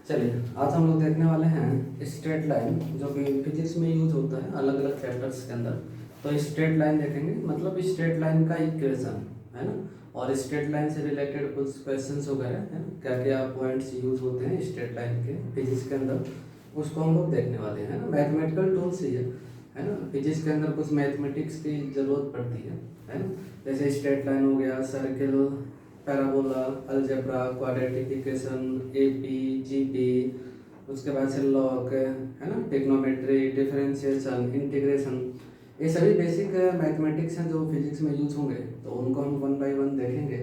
चलिए आज हम लोग देखने वाले हैं स्ट्रेट लाइन, जो कि फिजिक्स में यूज होता है अलग अलग चैप्टर्स के अंदर। तो स्ट्रेट लाइन देखेंगे, मतलब स्ट्रेट लाइन का इक्वेशन है ना, और स्ट्रेट लाइन से रिलेटेड कुछ क्वेश्चंस वगैरह है ना, क्या क्या पॉइंट्स यूज होते हैं स्ट्रेट लाइन के फिजिक्स के अंदर, उसको हम लोग देखने वाले हैं ना। मैथमेटिकल टूल्स ही है ना। फिजिक्स के अंदर कुछ मैथमेटिक्स की ज़रूरत पड़ती है ना। जैसे स्ट्रेट लाइन हो गया, circle, parabola, algebra, quadratic equation, AP, GP, उसके बाद से लॉग है ना, ट्रिग्नोमेट्री, डिफरेंशिएशन, इंटीग्रेशन, ये सभी बेसिक मैथमेटिक्स हैं जो फिजिक्स में यूज होंगे। तो उनको हम वन बाय वन देखेंगे।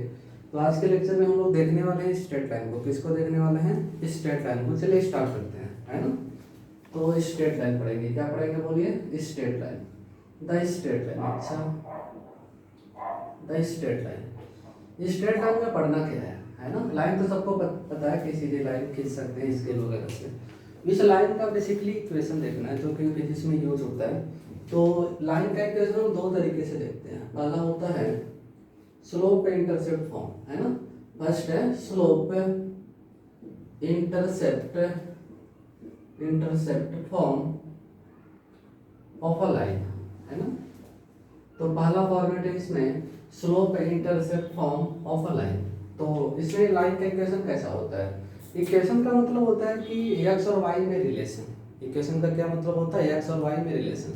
तो आज के लेक्चर में हम लोग देखने वाले हैं स्ट्रेट लाइन को। किसको देखने वाले हैं? स्ट्रेट लाइन को। चलिए स्टार्ट करते हैं, है ना। तो स्ट्रेट लाइन पढ़ेंगे, क्या पढ़ेंगे बोलिए? Straight line, the straight line. अच्छा, the straight line. Straight line में पढ़ना क्या है ना। लाइन तो सबको पता है कि सीधी लाइन खींच सकते हैं स्केल वगैरह से। इस लाइन का बेसिकली इक्वेशन देखना है जो कि फिजिक्स में यूज होता है। तो लाइन का इक्वेशन हम दो तरीके से देखते हैं। पहला होता है स्लोप इंटरसेप्ट फॉर्म, है ना। फर्स्ट है slope intercept form of a line, है ना। तो पहला फॉर्मेट है इसमें slope intercept form of a line. तो इसमें लाइन का इक्वेशन कैसा होता है? इक्वेशन का मतलब होता है कि एक्स और वाई में रिलेशन। इक्वेशन का क्या मतलब होता है? एक्स और वाई में रिलेशन।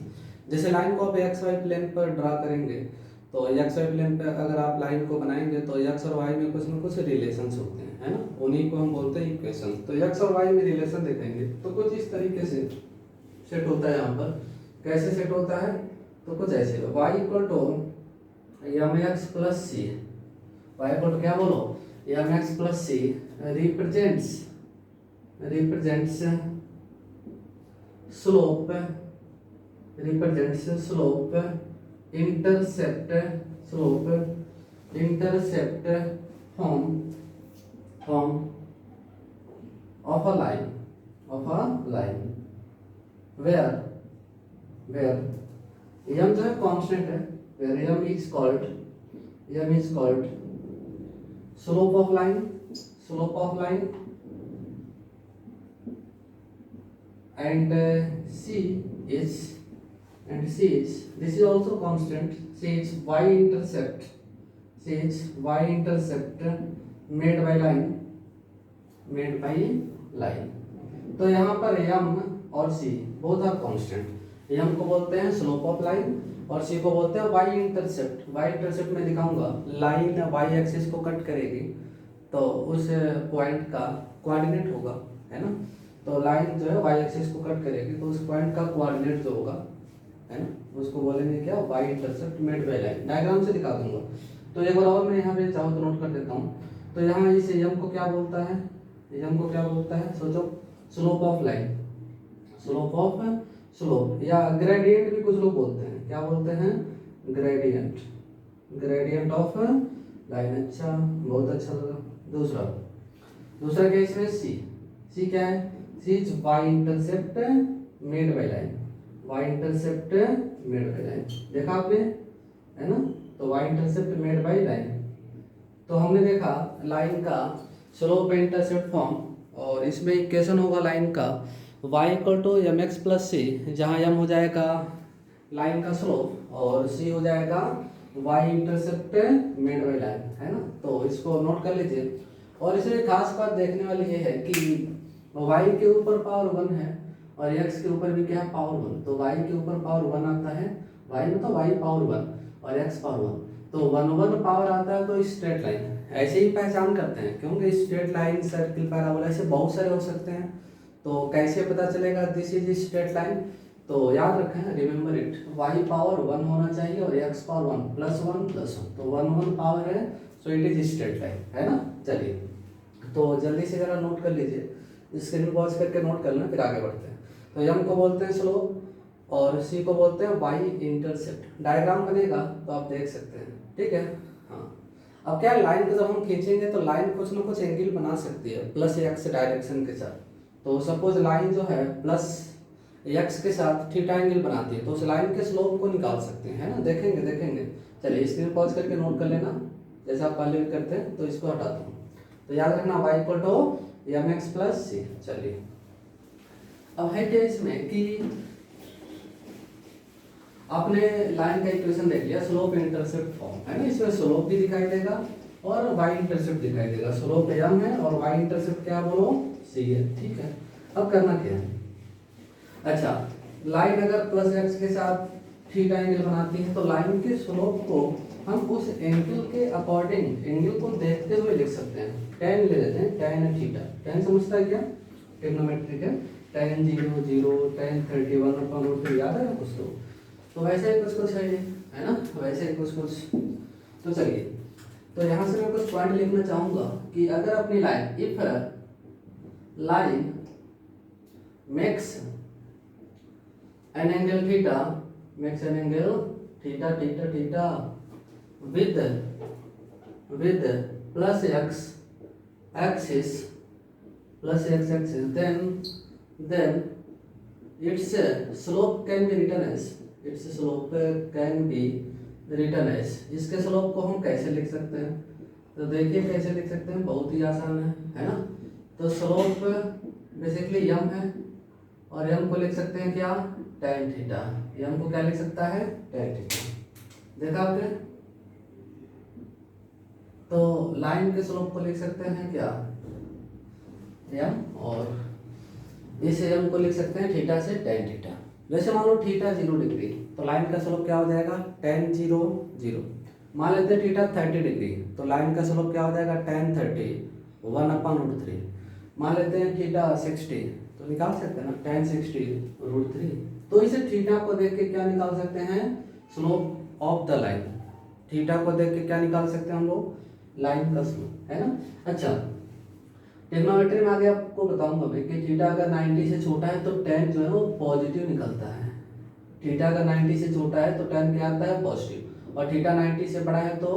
जैसे लाइन को आप एक्स वाई प्लेन पर ड्रा करेंगे, तो एक्स वाई प्लेन पर अगर आप लाइन को बनाएंगे तो एक्स और वाई में कुछ ना कुछ रिलेशंस होते हैं, है ना। उन्हीं को हम बोलते हैं इक्वेशन। तो एक्स और वाई में रिलेशन देखेंगे तो कुछ इस तरीके से सेट होता है। यहाँ पर कैसे सेट होता है? तो कुछ ऐसे, y equal to m x plus c. Y equal to क्या बोलो? M x plus c represents slope intercept form of a line where m जो है कांस्टेंट है, where m is called slope of line and c is this is also constant. c is y intercept made by line। तो यहाँ पर m और c both are constant. m को बोलते हैं स्लोप ऑफ लाइन और सी को बोलते हैं वाई इंटरसेप्ट। वाई इंटरसेप्ट में दिखाऊंगा, लाइन वाई एक्सिस को कट करेगी तो उस पॉइंट का कोऑर्डिनेट होगा, है ना। तो लाइन जो है वाई एक्सिस को कट करेगी तो उस पॉइंट का कोऑर्डिनेट जो होगा, है ना, उसको बोलेंगे क्या? Y intercept made by line. Diagram से दिखा दूंगा। तो एक बार और मैं यहाँ पे चाहूँ तो नोट कर देता हूँ। तो यहाँ इस एम को क्या बोलता है? सोचो, स्लोप ऑफ लाइन, स्लोप या ग्रेडियंट भी कुछ लोग बोलते हैं। क्या बोलते हैं? Gradient of line. अच्छा, बहुत अच्छा लगा। दूसरा क्या इसमें? सी क्या है? C is Y intercept made by line. देखा आपने, है ना। तो Y intercept made by line. तो हमने देखा लाइन का स्लोप इंटरसेप्ट फॉर्म, और इसमें इक्वेशन होगा लाइन का y equal to m x plus C, जहाँ m हो जाएगा लाइन का स्लोप और c हो जाएगा y intercept made by line, है ना। तो इसको नोट कर लीजिए। और इसमें खास बात देखने वाली ये है कि y के ऊपर पावर 1 है और x के ऊपर भी क्या है? पावर 1। तो y के ऊपर पावर 1 आता है, y मतलब y पावर 1 और x पावर 1, तो 1 पावर आता है। तो स्ट्रेट लाइन ऐसे ही पहचान करते हैं, क्योंकि स्ट्रेट लाइन, सर्किल, पैराबोला ऐसे बहुत सारे हो सकते हैं। तो कैसे पता चलेगा दिस इज स्ट्रेट लाइन? तो याद रखें, रिमेंबर इट, y पावर 1 होना चाहिए और x पावर 1 प्लस 1। तो 1 पावर है, so it is straight line, है ना। चलिए, तो जल्दी से जरा नोट कर लीजिए, स्क्रीन पॉज करके नोट कर लें, फिर आगे बढ़ते हैं। तो m को बोलते हैं स्लोप और c को बोलते हैं y इंटरसेप्ट। डायग्राम बनेगा तो आप देख सकते हैं, ठीक है। हाँ, अब क्या, लाइन को जब हम खींचेंगे तो लाइन कुछ ना कुछ एंगल बना सकती है प्लस x डायरेक्शन के साथ। तो सपोज लाइन जो है प्लस x के साथ थीटा एंगल बनाती है, तो उस लाइन के स्लोप को निकाल सकते हैं, है ना। देखेंगे। चलिए स्क्रीन पॉज करके नोट कर लेना, जैसे आप पहले भी करते हैं। तो इसको हटाता हूँ। तो याद रखना y equal to m x plus C. चलिए अब है क्या इसमें कि आपने लाइन का इक्वेशन देख लिया, स्लोप इंटरसेप्ट फॉर्म है ना, इसमें स्लोप भी दिखाई देगा और y इंटरसेप्ट दिखाई देगा। स्लोप m है और y इंटरसेप्ट क्या बोलो c है। ठीक है, अब करना क्या है, अच्छा लाइन अगर प्लस x के साथ थीटा एंगल बनाती है तो लाइन के स्लोप को हम उस एंगल के अकॉर्डिंग एंगल को देखते हुए लिख सकते हैं। tan ले लेते हैं, tan थीटा, tan समझता है क्या, ट्रिग्नोमेट्रिक है, tan 0 0 tan 31/√3 याद है ना कुछ तो वैसे ही कुछ है ये, है ना, वैसे ही कुछ। तो चलिए, तो यहाँ से मैं कुछ पॉइंट लिखना चाहूंगा कि अगर अपनी line if line makes an angle theta, makes an angle theta theta theta with plus x axis then its slope can be written as इसके स्लोप को हम कैसे लिख सकते हैं, तो देखिए कैसे लिख सकते हैं, बहुत ही आसान है ना। तो स्लोप बेसिकली यम है और यम को लिख सकते हैं क्या, tan थीटा। यम को क्या लिख सकता है, tan थीटा। देखा आपने, तो लाइन के स्लोप को लिख सकते हैं क्या, यम, और इस यम को लिख सकते हैं थीटा से tan थीटा। जैसे मान लो थीटा 0 डिग्री तो लाइन का स्लोप क्या हो जाएगा, tan 0 0। मान लेते हैं थीटा 30 डिग्री तो लाइन का स्लोप क्या हो जाएगा, tan 30 1/√3। मान लेते हैं थीटा 60 तो निकाल सकते हैं ना, tan 60√3। तो इसे थीटा को देख के क्या निकाल सकते हैं, slope of the line. Theta को देख के क्या निकाल सकते हैं हम लोग, लाइन का स्लोप, है ना। अच्छा ट्रिग्नोमेट्री में आगे आपको बताऊंगा मैं कि थीटा अगर 90 से छोटा है तो tan जो है वो पॉजिटिव निकलता है। थीटा अगर 90 से छोटा है तो tan क्या आता है, पॉजिटिव, और थीटा 90 से बड़ा है तो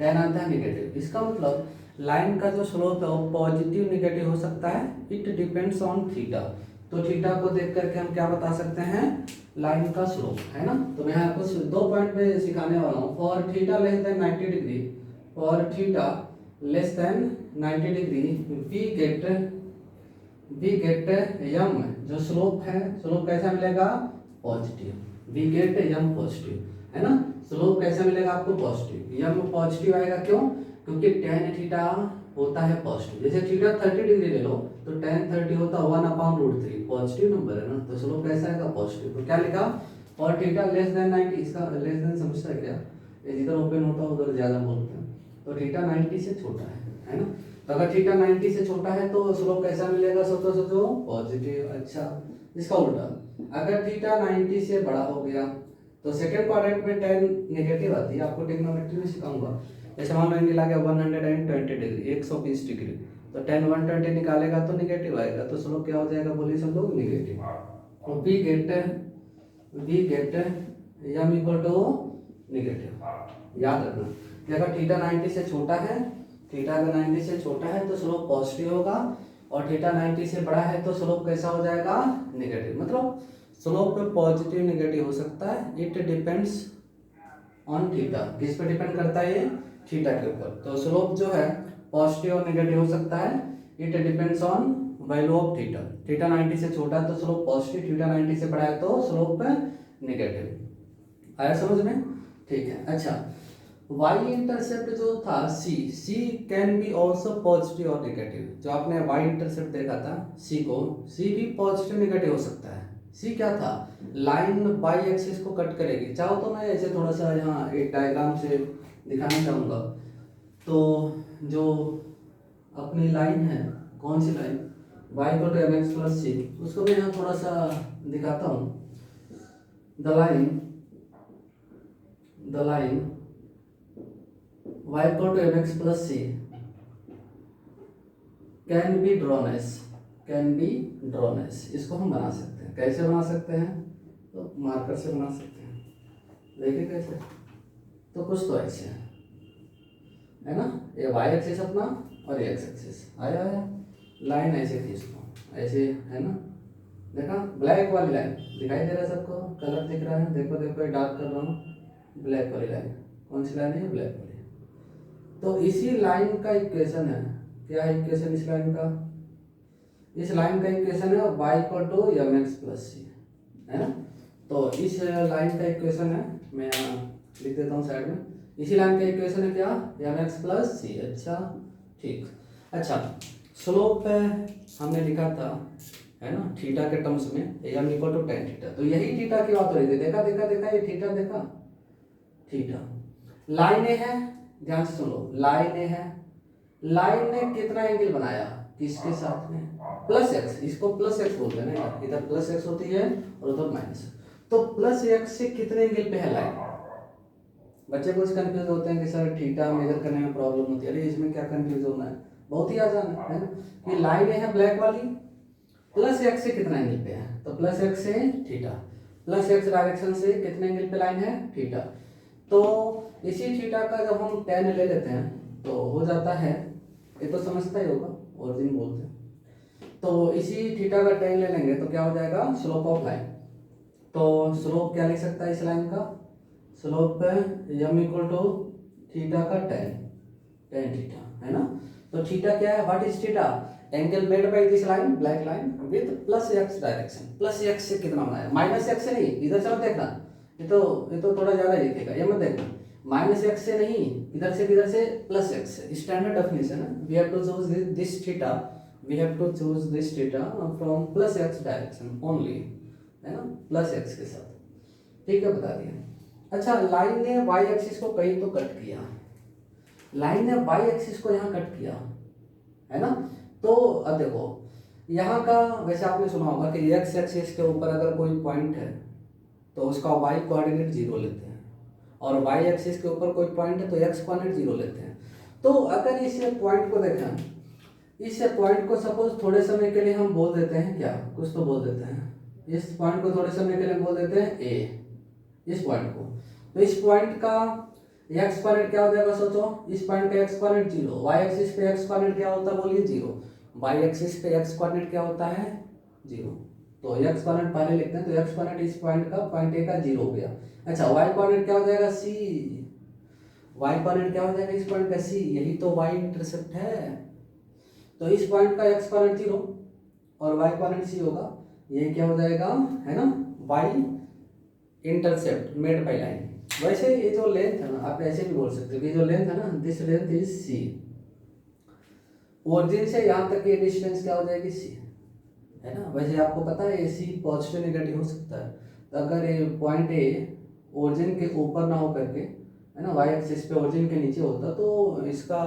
tan आता है नेगेटिव। इसका मतलब लाइन का जो स्लोप है वो पॉजिटिव निगेटिव हो सकता है, इट डिपेंड्स ऑन थीटा। तो थीटा को देख करके हम क्या बता सकते हैं, लाइन का स्लोप, है ना। तो मैं आपको 2 पॉइंट पे सिखाने वाला हूँ। For theta less than 90 degree, for theta less than 90 degree we get m, जो स्लोप है, स्लोप कैसा मिलेगा, positive. We get m positive, है ना। स्लोप कैसा मिलेगा आपको, पॉजिटिव। यम पॉजिटिव आएगा, क्यों, क्योंकि tan थीटा होता है पॉजिटिव। जैसे थीटा 30 डिग्री ले लो तो tan 30 होता है 1/√3, पॉजिटिव नंबर है ना, तो स्लोप कैसा आएगा, पॉजिटिव। तो क्या लिखा, और थीटा लेस देन 90, इसका लेस देन समझता है क्या, ये जिधर ओपन होता है उधर ज्यादा बोलते हैं। तो थीटा 90 से छोटा है ना। तो अगर थीटा 90 से छोटा है तो स्लोप कैसा मिलेगा, सोचो पॉजिटिव। अच्छा इसका उल्टा, अगर थीटा 90 से बड़ा हो गया तो सेकंड क्वाड्रेंट में tan नेगेटिव आती है, आपको ट्रिग्नोमेट्री में सिखाऊंगा। जैसे मान लो एंगल आ गया 120 डिग्री, 120 डिग्री, तो tan 120 निकालेगा तो नेगेटिव आएगा, तो स्लोप क्या हो जाएगा, बोलिए सब लोग, नेगेटिव। और we get m equal to negative. याद रखना कि अगर थीटा 90 से छोटा है, थीटा अगर 90 से छोटा है तो स्लोप पॉजिटिव होगा, और थीटा 90 से बड़ा है तो स्लोप कैसा हो जाएगा, नेगेटिव। मतलब स्लोप पे पॉजिटिव नेगेटिव हो सकता है, इट डिपेंड्स ऑन थीटा। किस पे डिपेंड करता है ये, थीटा के ऊपर। तो स्लोप जो है पॉजिटिव और नेगेटिव हो सकता है, it depends on value of theta. Theta 90 से छोटा है तो स्लोप पॉजिटिव, थीटा 90 से बड़ा है तो स्लोप नेगेटिव। आया समझ में, ठीक है। अच्छा y इंटरसेप्ट जो था c can be also positive और नेगेटिव। जो आपने y इंटरसेप्ट देखा था c को, c भी पॉजिटिव नेगेटिव हो सकता है। c क्या था, लाइन y एक्सिस को कट करेगी। चाहो तो मैं ऐसे थोड़ा सा यहाँ एक डायग्राम से दिखाना चाहूँगा। तो जो अपनी लाइन है, कौन सी लाइन, y को टू mx प्लस c, उसको मैं यहाँ थोड़ा सा दिखाता हूँ। The line y equal to mx plus c can be drawn as, इसको हम बना सकते हैं। कैसे बना सकते हैं, तो मार्कर से बना सकते हैं। देखिए कैसे, तो कुछ तो ऐसे है ना, ये y एक्सिस अपना और ये x एक्सिस आया, लाइन ऐसे खींचता हूँ, ऐसे है ना। देखा, ब्लैक वाली लाइन दिखाई दे रहा है सबको, कलर दिख रहा है, देखो डार्क कर रहा हूँ। ब्लैक वाली लाइन, कौन सी लाइन है, ब्लैक वाली। तो इसी लाइन का इक्वेशन है क्या है इक्वेशन इस लाइन का? इस लाइन का इक्वेशन है y equal to m x plus C, है ना। तो इस लाइन का इक्वेशन है, मैं लिख देता हूँ साइड में, इसी लाइन का इक्वेशन है क्या? एम एक्स प्लस सी। अच्छा ठीक। अच्छा स्लोप हमने लिखा था, है ना, थीटा के टर्म्स में m equal to tan theta. तो यही थीटा की बात हो रही थी, देखा देखा देखा, ये थीटा देखा, थीटा लाइन ए है, ध्यान से सुनो, लाइन ए है, लाइन ने कितना एंगल बनाया किसके साथ में? प्लस एक्स, इसको प्लस एक्स बोलते हैं ना, इधर प्लस एक्स होती है और उधर माइनस। तो प्लस एक्स से कितने एंगल पे है लाइन? बच्चे कुछ कंफ्यूज होते हैं कि सर थीटा मेजर करने में प्रॉब्लम होती है। अरे इसमें क्या कंफ्यूज होना है, बहुत ही आसान है ना, कि लाइन है ब्लैक वाली, प्लस एक्स से कितना एंगल पे है? तो प्लस एक्स से थीटा, प्लस एक्स डायरेक्शन से कितने एंगल पे लाइन है? थीटा। तो इसी थीटा का जब हम टेन ले लेते हैं तो हो जाता है, ये तो समझता ही होगा, ओरिजिन बोलते हैं। तो इसी थीटा का टेन ले लेंगे तो क्या हो जाएगा? Slope of line. तो स्लोप क्या लिख सकता है इस लाइन का? Slope m equal to theta का टेन, टेन थीटा, है ना। तो थीटा क्या है? What is theta? Angle made by this line, black line, with plus x direction. Plus x से कितना बनाया? माइनस एक्स से नहीं, इधर चलो देखना, ये तो थोड़ा ज्यादा ही दिखेगा, ये मत देखना, माइनस एक्स से नहीं, इधर से किधर से? प्लस एक्स से। स्टैंडर्ड डेफिनेशन है, we have to choose this theta, we have to choose this theta from plus x direction only, है ना, प्लस एक्स के साथ। ठीक है, बता दिया। अच्छा लाइन ने वाई एक्सिस को कहीं तो कट किया, लाइन ने वाई एक्सिस को यहाँ कट किया, है ना। तो अब देखो यहाँ का, वैसे आपने सुना होगा कि एक्स एक्सिस के ऊपर अगर कोई पॉइंट है तो उसका वाई कोऑर्डिनेट जीरो लेते हैं, और वाई एक्सिस के ऊपर कोई पॉइंट है तो एक्स कोऑर्डिनेट जीरो लेते हैं। तो अगर इस पॉइंट को देखें, इस पॉइंट को सपोज थोड़े समय के लिए हम बोल देते हैं क्या, कुछ तो बोल देते हैं, इस पॉइंट को थोड़े समय के लिए बोल देते हैं ए, इस पॉइंट को। तो इस पॉइंट का एक्स कोऑर्डिनेट क्या हो जाएगा? सोचो, इस पॉइंट का x coordinate zero, y axis पे एक्स कोऑर्डिनेट क्या होता है? बोलिए जीरो। वाई एक्सिस पे एक्स कोऑर्डिनेट क्या होता है? जीरो। तो एक्स कोऑर्डिनेट पहले लिखते हैं, तो एक्स कोऑर्डिनेट इस पॉइंट का, पॉइंट ए का जीरो हो गया। अच्छा वाई कोऑर्डिनेट क्या हो जाएगा? सी। वाई कोऑर्डिनेट क्या हो जाएगा इस पॉइंट का? सी, यही तो वाई इंटरसेप्ट है। तो इस पॉइंट का एक्स कोऑर्डिनेट जीरो और वाई कोऑर्डिनेट सी होगा, ये क्या हो जाएगा, है ना, y intercept made by line. वैसे ये जो लेंथ है ना, आप ऐसे भी बोल सकते हो कि जो लेंथ है ना, this length is c, origin से यहाँ तक ये डिस्टेंस क्या हो जाएगी? सी, है ना। वैसे आपको पता है सी पॉजिटिव नेगेटिव हो सकता है, तो अगर ये पॉइंट ए ओरिजिन के ऊपर ना हो करके, है ना, वाई एक्सिस पे ओरिजिन के नीचे होता तो इसका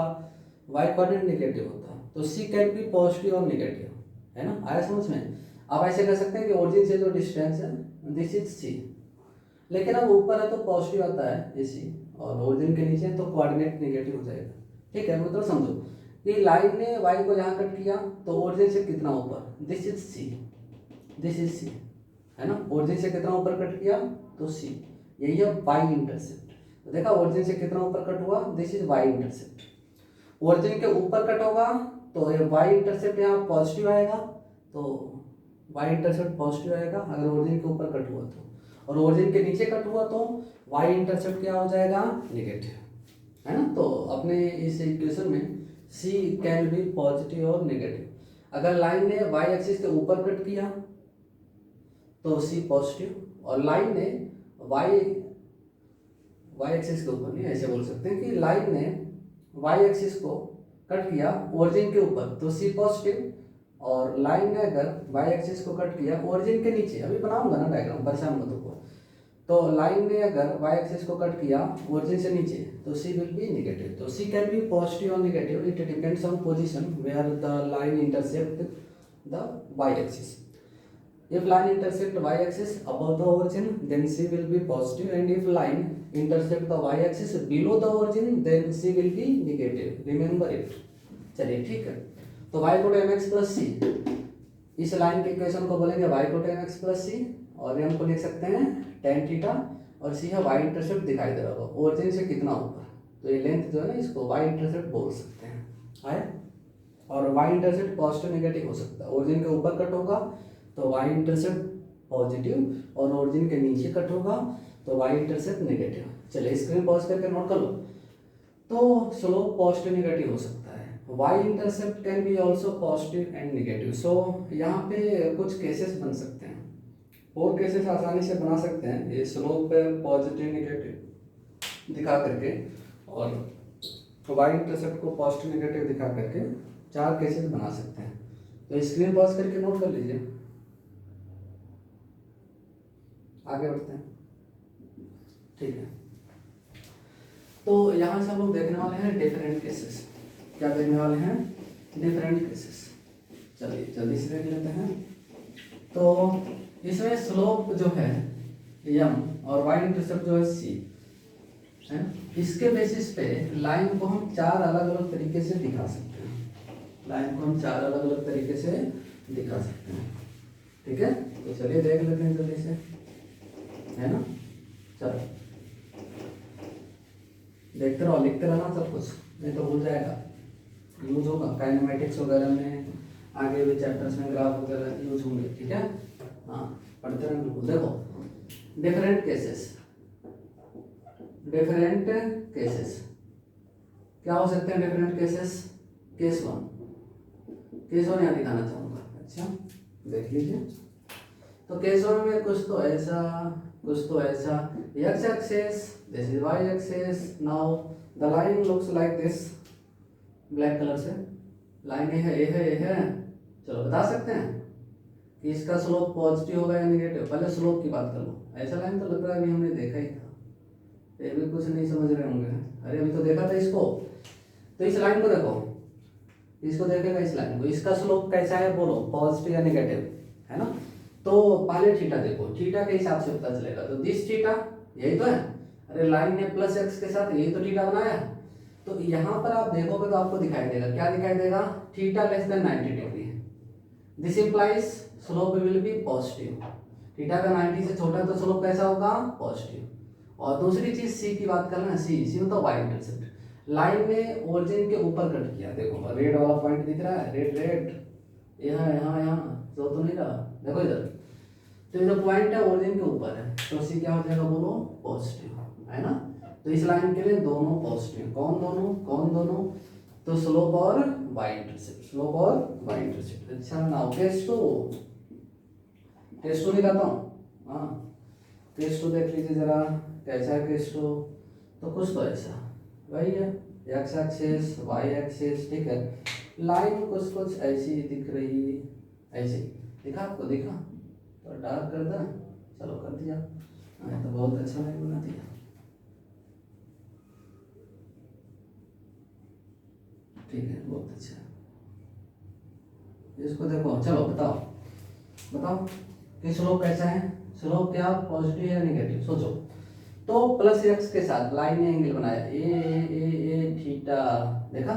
वाई कोऑर्डिनेट नेगेटिव होता। तो सी कैन बी पॉजिटिव और नेगेटिव, है ना, आया समझ में। आप ऐसे कर सकते हैं कि ओरिजिन से जो डिस्टेंस है दिस इज सी, लेकिन अब ऊपर है तो पॉजिटिव आता है ये सी, और ओरिजिन के नीचे तो कोऑर्डिनेट नेगेटिव हो जाएगा। ठीक है, मतलब समझो कि लाइन ने वाई को यहाँ कट किया तो ओरिजिन से कितना ऊपर? This is c, this is c, है ना। ओरिजिन से कितना ऊपर कट किया? तो सी, यही है वाई इंटरसेप्ट। तो देखा ओरिजिन से कितना ऊपर कट हुआ? This is Y intercept. Origin के ऊपर कट होगा तो ये वाई इंटरसेप्ट यहाँ पॉजिटिव आएगा, तो वाई इंटरसेप्ट पॉजिटिव आएगा अगर ओरिजिन के ऊपर कट हुआ तो, और ओरिजिन के नीचे कट हुआ तो वाई इंटरसेप्ट क्या हो जाएगा? नेगेटिव, है ना। तो अपने इस इक्वेशन में सी कैन बी पॉजिटिव और नेगेटिव। अगर लाइन ने वाई एक्सिस के ऊपर कट किया तो सी पॉजिटिव, और लाइन ने वाई एक्सिस के ऊपर नहीं, ऐसे बोल सकते हैं कि लाइन ने वाई एक्सिस को कट किया ओरिजिन के ऊपर तो सी पॉजिटिव, और लाइन ने अगर वाई एक्सिस को कट किया ओरिजिन के नीचे, अभी बनाऊंगा ना डायग्राम, परेशान मत हो, तो लाइन ने अगर वाई एक्सिस को कट किया ओरिजिन से नीचे तो सी विल बी नेगेटिव। तो सी कैन बी पॉजिटिव और negative, it depends on position where the line intercept the y axis. If line intersect y axis above the origin, then C will be positive, and if line intersect the y axis below the origin, then C will be negative. Remember it. चलिए ठीक है, तो y को mx plus c, इस line के equation को बोलेंगे y को mx plus c, और हम को लिख सकते हैं tan थीटा, और c है y इंटरसेप्ट दिखाई दे रहा होगा ओरिजिन से कितना ऊपर, तो ये लेंथ जो है ना इसको y इंटरसेप्ट बोल सकते हैं, आया। और y इंटरसेप्ट पॉजिटिव नेगेटिव हो सकता है, ओरिजिन के ऊपर कट होगा तो y इंटरसेप्ट पॉजिटिव, और ओरिजिन के नीचे कट होगा तो y इंटरसेप्ट नेगेटिव। चलिए स्क्रीन पॉज करके नोट कर लो। तो स्लोप पॉजिटिव नेगेटिव हो सकता है, Y intercept can be also positive and negative. So यहाँ पे कुछ केसेस बन सकते हैं, 4 केसेस आसानी से बना सकते हैं, ये स्लोप पे पॉजिटिव निगेटिव दिखा करके और वाई इंटरसेप्ट को पॉजिटिव निगेटिव दिखा करके 4 केसेस बना सकते हैं। तो स्क्रीन पॉज करके नोट कर लीजिए, आगे बढ़ते हैं। ठीक है, तो यहाँ से हम लोग देखने वाले हैं डिफरेंट केसेस। क्या देखने वाले हैं? Different cases. चलिए जल्दी से देख लेते हैं। तो इसमें स्लोप जो है m और y इंटरसेप्ट जो है c है, इसके बेसिस पे लाइन को हम 4 अलग अलग तरीके से दिखा सकते हैं। लाइन को हम 4 अलग अलग तरीके से दिखा सकते हैं। ठीक है, तो चलिए देख लेते हैं जल्दी से, है ना। चलो देखते रहो, लिखते रहना सब कुछ, नहीं तो भूल जाएगा। यूज होगा काइनेमेटिक्स वगैरह में, आगे भी चैप्टर्स में ग्राफ वगैरह यूज होंगे। ठीक है, हाँ पढ़ते रहना बिल्कुल। देखो डिफरेंट केसेस, डिफरेंट केसेस क्या हो सकते हैं? डिफरेंट केसेस, केस 1 यहाँ दिखाना चाहूँगा। अच्छा देख लीजिए, तो केस 1 में कुछ तो ऐसा, कुछ तो ऐसा, x axis, this is y axis, now the line looks like this, black colour से लाइन ये है। चलो बता सकते हैं कि इसका स्लोप पॉजिटिव होगा या नेगेटिव? पहले स्लोप की बात कर लो। ऐसा लाइन तो लग रहा है अभी हमने देखा ही था, ये भी कुछ नहीं समझ रहे होंगे। अरे अभी तो देखा था इसको। तो इस लाइन को देखो, इसको देखेगा इस लाइन को, इसका स्लोप कैसा है बोलो, पॉजिटिव या नेगेटिव, है ना। तो पहले थीटा देखो, थीटा के हिसाब से पता चलेगा। तो दिस थीटा यही तो है, अरे लाइन ने प्लस एक्स के साथ यही तो थीटा बनाया। तो यहाँ पर आप देखोगे तो आपको दिखाई देगा, क्या दिखाई देगा? थीटा लेस देन 90 डिग्री है। This implies slope will be positive. Theta का 90 से छोटा तो स्लोप कैसा होगा? पॉजिटिव। और दूसरी चीज सी की बात करना, सी मतलब वाई इंटरसेप्ट। लाइन ने ओरिजिन के ऊपर कट किया, देखो रेड वाला पॉइंट दिख रहा है, रेड यहाँ जो तो नहीं रहा, देखो इधर। तो ये जो पॉइंट है ओरिजिन के ऊपर है, तो सी क्या हो जाएगा बोलो? पॉजिटिव, है ना। तो इस लाइन के लिए दोनों पॉजिटिव। कौन दोनों? तो स्लोप और वाई इंटरसेप्ट, स्लोप और वाई इंटरसेप्ट। अच्छा नाउ केस 2 दिखाता हूँ। हाँ केस 2 देख लीजिए जरा, कैसा है केस 2? तो कुछ तो ऐसा वही है, एक्स एक्सिस वाई एक्सिस, ठीक है। लाइन कुछ ऐसी दिख रही, ऐसी दिखा आपको? दिखा तो डार्क कर दें, चलो कर दिया। हाँ तो बहुत अच्छा लाइन बना दिया, ठीक है बहुत अच्छा। इसको देखो, चलो बताओ कि स्लोप कैसा है? स्लोप क्या पॉजिटिव या नेगेटिव? सोचो। तो प्लस एक्स के साथ लाइन ने एंगल बनाया ए थीटा, देखा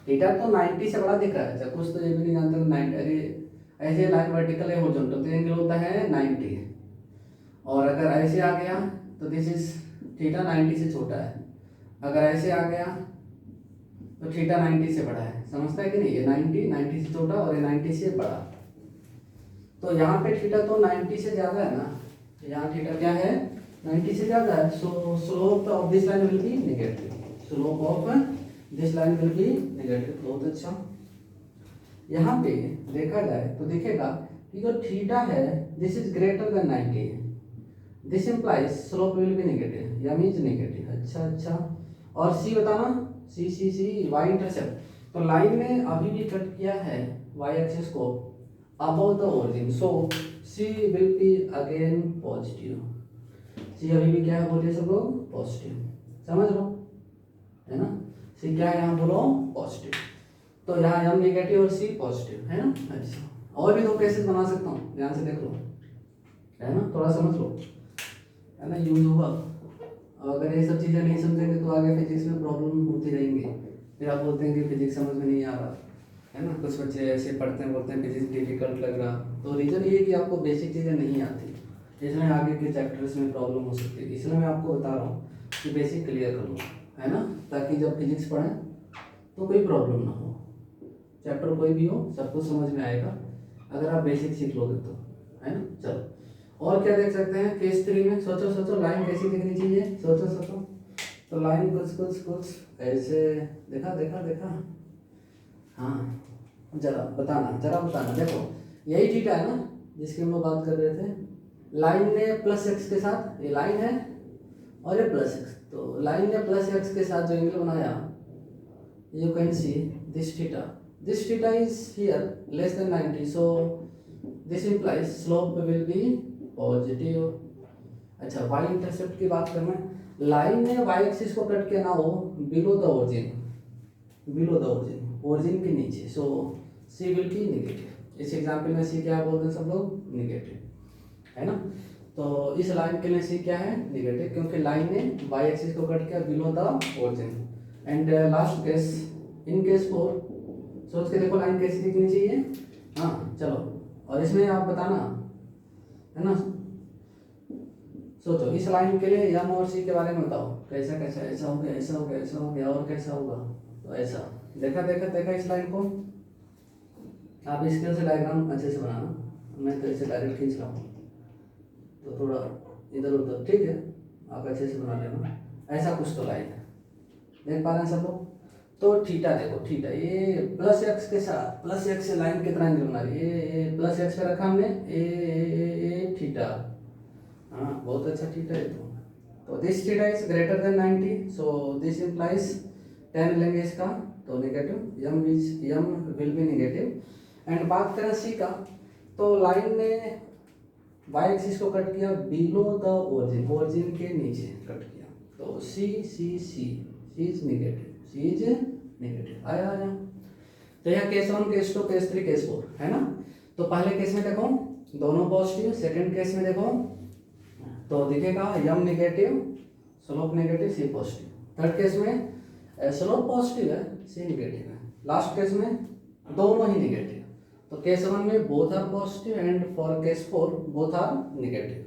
थीटा तो 90 से बड़ा दिख रहा है। अच्छा कुछ तो ये भी नहीं जानते 90, अरे ऐसे लाइन वर्टिकल है हॉरिजॉन्टल तो एंगल होता है 90, और अगर ऐसे आ गया तो दिस इज थीटा 90 से छोटा है। अगर ऐसे आ गया तो थीटा 90 से बड़ा है, समझता है कि नहीं? ये 90 से छोटा और ये 90 से बड़ा। तो यहाँ पे थीटा तो 90 से ज़्यादा है ना, यहाँ थीटा क्या है? 90 से ज़्यादा है। सो slope of this line will be negative, slope of this line will be negative. बहुत अच्छा। यहाँ पे देखा जाए तो दिखेगा कि जो थीटा है this is greater than 90, this implies slope will be negative, या मीन्स नेगेटिव। अच्छा और सी बताना, सी वाई इंटरसेप्ट। तो लाइन ने अभी भी कट किया है वाई एक्सिस को above the origin, so C will be again positive. C अभी भी क्या है बोलिए सब लोग? पॉजिटिव, समझ लो, है ना। सी क्या है यहाँ बोलो? पॉजिटिव। तो यहाँ एम नेगेटिव और सी पॉजिटिव, है ना। अच्छा और भी 2 केसेस बना सकता हूँ, ध्यान से देख लो, है ना, थोड़ा समझ लो, है ना, यूज होगा। अगर ये सब चीज़ें नहीं समझेंगे तो आगे फिजिक्स में प्रॉब्लम होती रहेंगी। फिर आप बोलते हैं कि फिजिक्स समझ में नहीं आ रहा, है ना। कुछ बच्चे ऐसे पढ़ते हैं, बोलते हैं फिजिक्स डिफिकल्ट लग रहा, तो रीज़न ये है कि आपको बेसिक चीज़ें नहीं आती, इसलिए आगे के चैप्टर्स में प्रॉब्लम हो सकती है। इसलिए मैं आपको बता रहा हूँ कि बेसिक क्लियर कर लो, है ना, ताकि जब फिजिक्स पढ़ें तो कोई प्रॉब्लम ना हो। चैप्टर कोई भी हो सब कुछ समझ में आएगा अगर आप बेसिक सीख लोगे तो, है ना। चलो और क्या देख सकते हैं केस 3 में? सोचो लाइन कैसी दिखनी चाहिए? सोचो। तो लाइन कुछ ऐसे देखा, हाँ जरा बताना देखो, यही थीटा है ना जिसकी हम लोग बात कर रहे थे। लाइन ने प्लस एक्स के साथ, ये लाइन है और ये प्लस एक्स, तो लाइन ने प्लस एक्स के साथ जो एंगल बनाया, you can see this theta is here less than 90, so this implies slope will be positive. अच्छा, वाई इंटरसेप्ट की बात करना, लाइन ने वाई एक्सिस को कट किया ना हो बिलो द ओरिजिन के नीचे, सो सी विल बी निगेटिव। इस एग्जाम्पल में सी क्या बोलते हैं सब लोग, निगेटिव है ना। तो इस लाइन के लिए सी क्या है, निगेटिव, क्योंकि लाइन ने वाई एक्सिस को कट किया below the origin. And last case, in case 4, सोच के देखो लाइन कैसी दिखनी चाहिए। हाँ चलो, और इसमें आप बताना है ना, सोचो इस लाइन के लिए एम और सी के बारे में बताओ, कैसा कैसा, ऐसा हो गया, ऐसा हो गया, ऐसा हो गया, और कैसा होगा, तो ऐसा देखा इस लाइन को। आप स्केल से डायग्राम अच्छे से बनाना, मैं तो इसे डायरेक्ट खींच रहा हूँ तो थोड़ा इधर उधर, ठीक है, आप अच्छे से बना लेना। ऐसा कुछ तो लाइन है, देख पा रहे हैं सब लोग। तो थीटा देखो, थीटा ये प्लस एक्स के साथ, प्लस एक्स से लाइन कितना एंगल बना रही है, ये प्लस एक्स पे रखा हमने, ए थीटा, हाँ बहुत अच्छा थीटा है। तो this theta is greater than 90, so this implies 10 लेंगे इसका तो negative, yam will be negative. And बात करें सी का, तो लाइन ने वाई एक्सिस को कट किया बिलो द ओरिजिन के नीचे कट किया, तो सी इज नेगेटिव आया। तो यह केस 1, केस 2, केस 3, केस 4 है ना। तो पहले केस में देखो दोनों पॉजिटिव, सेकंड केस में देखो तो दिखेगा m negative, slope negative, c positive. Third case में स्लोप पॉजिटिव है, सी नेगेटिव है। लास्ट केस में दोनों ही नेगेटिव। तो केस 1 में both are positive and for case 4 both are negative.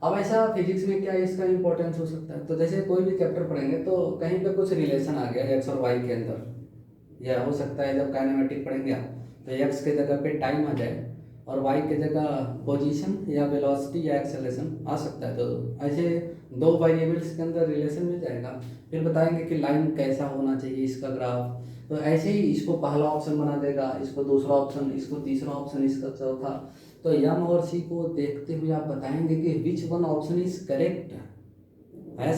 अब ऐसा फिजिक्स में क्या इसका इंपॉर्टेंस हो सकता है, तो जैसे कोई भी चैप्टर पढ़ेंगे तो कहीं पे कुछ रिलेशन आ गया एक्स और वाई के अंदर, या हो सकता है जब काइनेमेटिक पढ़ेंगे तो एक्स के जगह पे टाइम आ जाए और वाई के जगह पोजीशन या वेलोसिटी या एक्सेलरेशन आ सकता है। तो ऐसे दो वेरिएबल्स के अंदर रिलेशन मिल जाएगा, फिर बताएंगे कि लाइन कैसा होना चाहिए इसका ग्राफ। तो ऐसे ही इसको पहला ऑप्शन बना देगा, इसको दूसरा ऑप्शन, इसको तीसरा ऑप्शन, इसका चौथा। तो यम और सी को देखते हुए आप बताएंगे कि which one option is correct है,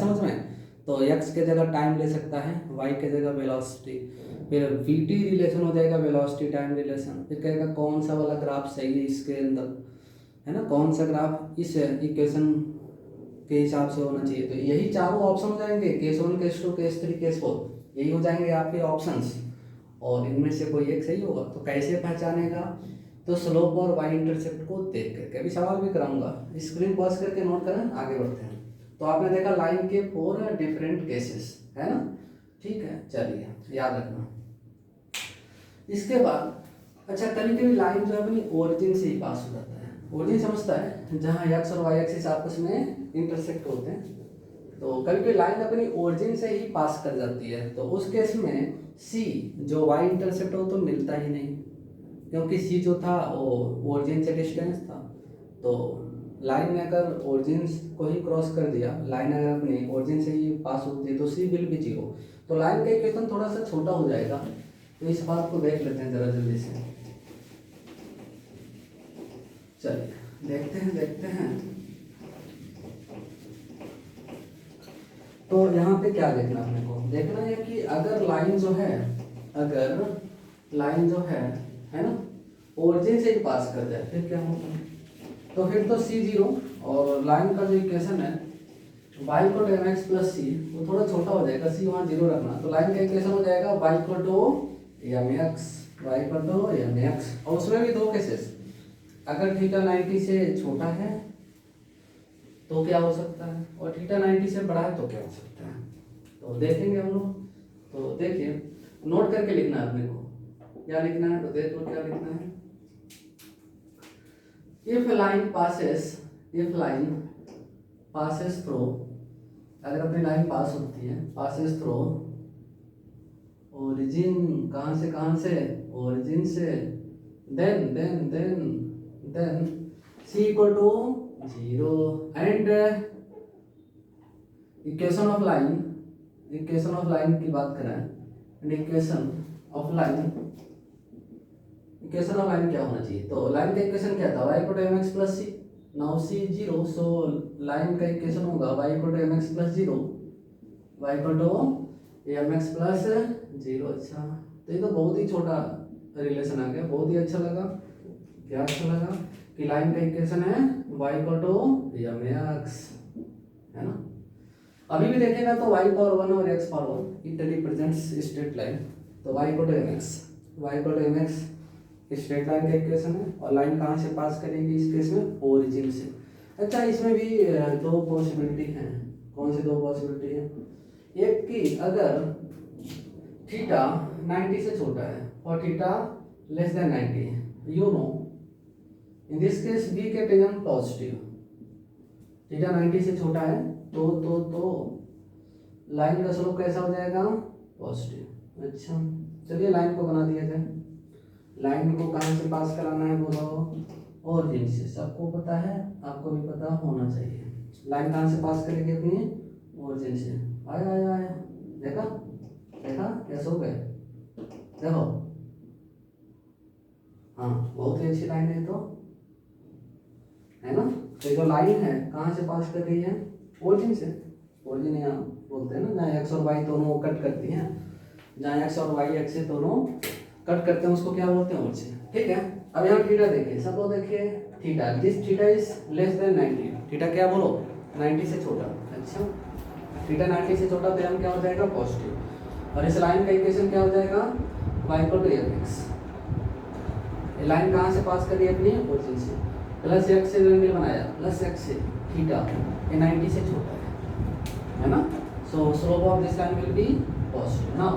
समझ में। तो एक्स के जगह टाइम ले सकता है, वाई के जगह वेलोसिटी, फिर वीटी रिलेशन हो जाएगा, वेलोसिटी टाइम रिलेशन। फिर कहेगा कौन सा वाला ग्राफ सही है इसके अंदर, है ना, कौन सा ग्राफ इस इक्वेशन के हिसाब से होना चाहिए। तो यही चारों ऑप्शन हो जाएंगे, केस 1, केस 2, केस 3, केस 4, यही हो जाएंगे आपके ऑप्शंस, और इनमें से कोई एक सही होगा। तो कैसे पहचानेगा, तो स्लोप और वाई इंटरसेप्ट को देख करके। अभी सवाल भी कराऊंगा, स्क्रीन पॉज करके नोट करें, आगे बढ़ते हैं। तो आपने देखा लाइन के 4 डिफरेंट केसेस, है ना, ठीक है, चलिए याद रखना। इसके बाद अच्छा, कभी कभी लाइन जो है अपनी ओरिजिन से ही पास हो जाता है। ओरिजिन समझता है जहाँ एक्स और वाई एक्सिस आपस में इंटरसेक्ट होते हैं, तो कभी कभी लाइन अपनी ओरिजिन से ही पास कर जाती है। तो उस केस में सी जो वाई इंटरसेप्ट हो तो मिलता ही नहीं, क्योंकि सी जो था वो ओरिजिन से डिस्टेंस था। तो लाइन ने अगर ओरिजिन को ही क्रॉस कर दिया, लाइन अगर अपनी ओरिजिन से ही पास होती है तो सी विल बी 0। तो लाइन का इक्वेशन थोड़ा सा छोटा हो जाएगा, तो इस बात को देख लेते हैं जरा जल्दी से। चलिए देखते हैं। तो यहाँ पे क्या देखना अपने को, देखना है कि अगर लाइन जो है ना, ओरिजिन से ही पास कर जाए फिर क्या होगा। तो फिर तो सी 0, और लाइन का जो इक्वेशन है y को एम एक्स प्लस सी, वो थोड़ा छोटा हो जाएगा, सी वहाँ 0 रखना। तो लाइन का इक्वेशन हो जाएगा y को एम एक्स, और उसमें भी दो केसेस, अगर थीटा 90 से छोटा है तो क्या हो सकता है, और थीटा 90 से बड़ा है तो क्या हो सकता है, तो देखेंगे हम लोग। तो देखिए, नोट करके लिखना है अपने को, क्या लिखना है, तो देखो क्या लिखना है। इफ लाइन पासेस थ्रू, अगर अपनी लाइन पास होती है, पासेस थ्रू ओरिजिन, कहाँ से ओरिजिन से, then c equal to 0 and equation of line की बात करें, and equation of line, equation of line क्या होना चाहिए? तो लाइन का इक्वेशन क्या था? y equal to mx plus c। Now c 0, so line का इक्वेशन होगा y equal to mx plus 0, y equal to mx plus 0। अच्छा, तो ये तो बहुत ही छोटा रिलेशन आ गया, बहुत ही अच्छा लगा। क्या अच्छा लगा कि लाइन का इक्वेशन है y इक्वल टू mx, है ना। अभी भी देखेगा तो y पावर 1 और x power 1 it represents straight line. तो y equal to mx, y equal to mx straight line का इक्वेशन है। और लाइन कहाँ से पास करेगी इस केस में? ओरिजिन से। अच्छा, इसमें भी दो पॉसिबिलिटी हैं। कौन सी दो पॉसिबिलिटी है? एक कि अगर थीटा 90 से छोटा है और थीटा लेस देन 90 है, you know in this case be के टेंजेंट पॉजिटिव, थीटा 90 से छोटा है तो लाइन का स्लोप कैसा हो जाएगा? पॉजिटिव। अच्छा, चलिए लाइन को बना दिया जाए। लाइन को कहाँ से पास कराना है बोलो? ओरिजिन से। सबको पता है, आपको भी पता होना चाहिए। लाइन कहाँ से पास करेंगे अपनी? ओरिजिन से। आया आया आया, देखा देखा कैसे हो गए? देखो, हाँ बहुत ही अच्छी लाइन है तो, है ना। तो जो लाइन है कहाँ से पास कर रही है? ओरिजिन से। ओरिजिन यहाँ बोलते हैं ना जहाँ एक्स और वाई दोनों कट करती हैं, जहाँ एक्स और वाई एक्स से दोनों कट करते हैं उसको क्या बोलते हैं? ओरिजिन। ठीक है, अब यहाँ थीटा देखिए, सब लोग देखिए theta, this theta is less than 90। Theta क्या बोलो? 90 से छोटा। अच्छा, थीटा 90 से छोटा तो हम क्या हो जाएगा? पॉजिटिव। और इस लाइन का इक्वेशन क्या हो जाएगा? y equal to mx। ये लाइन कहाँ से पास करी अपनी? ओरिजिन से। प्लस एक्स से एंगल बनाया, प्लस एक्स से थीटा, ये 90 से छोटा है ना। So slope of this line will be positive. Now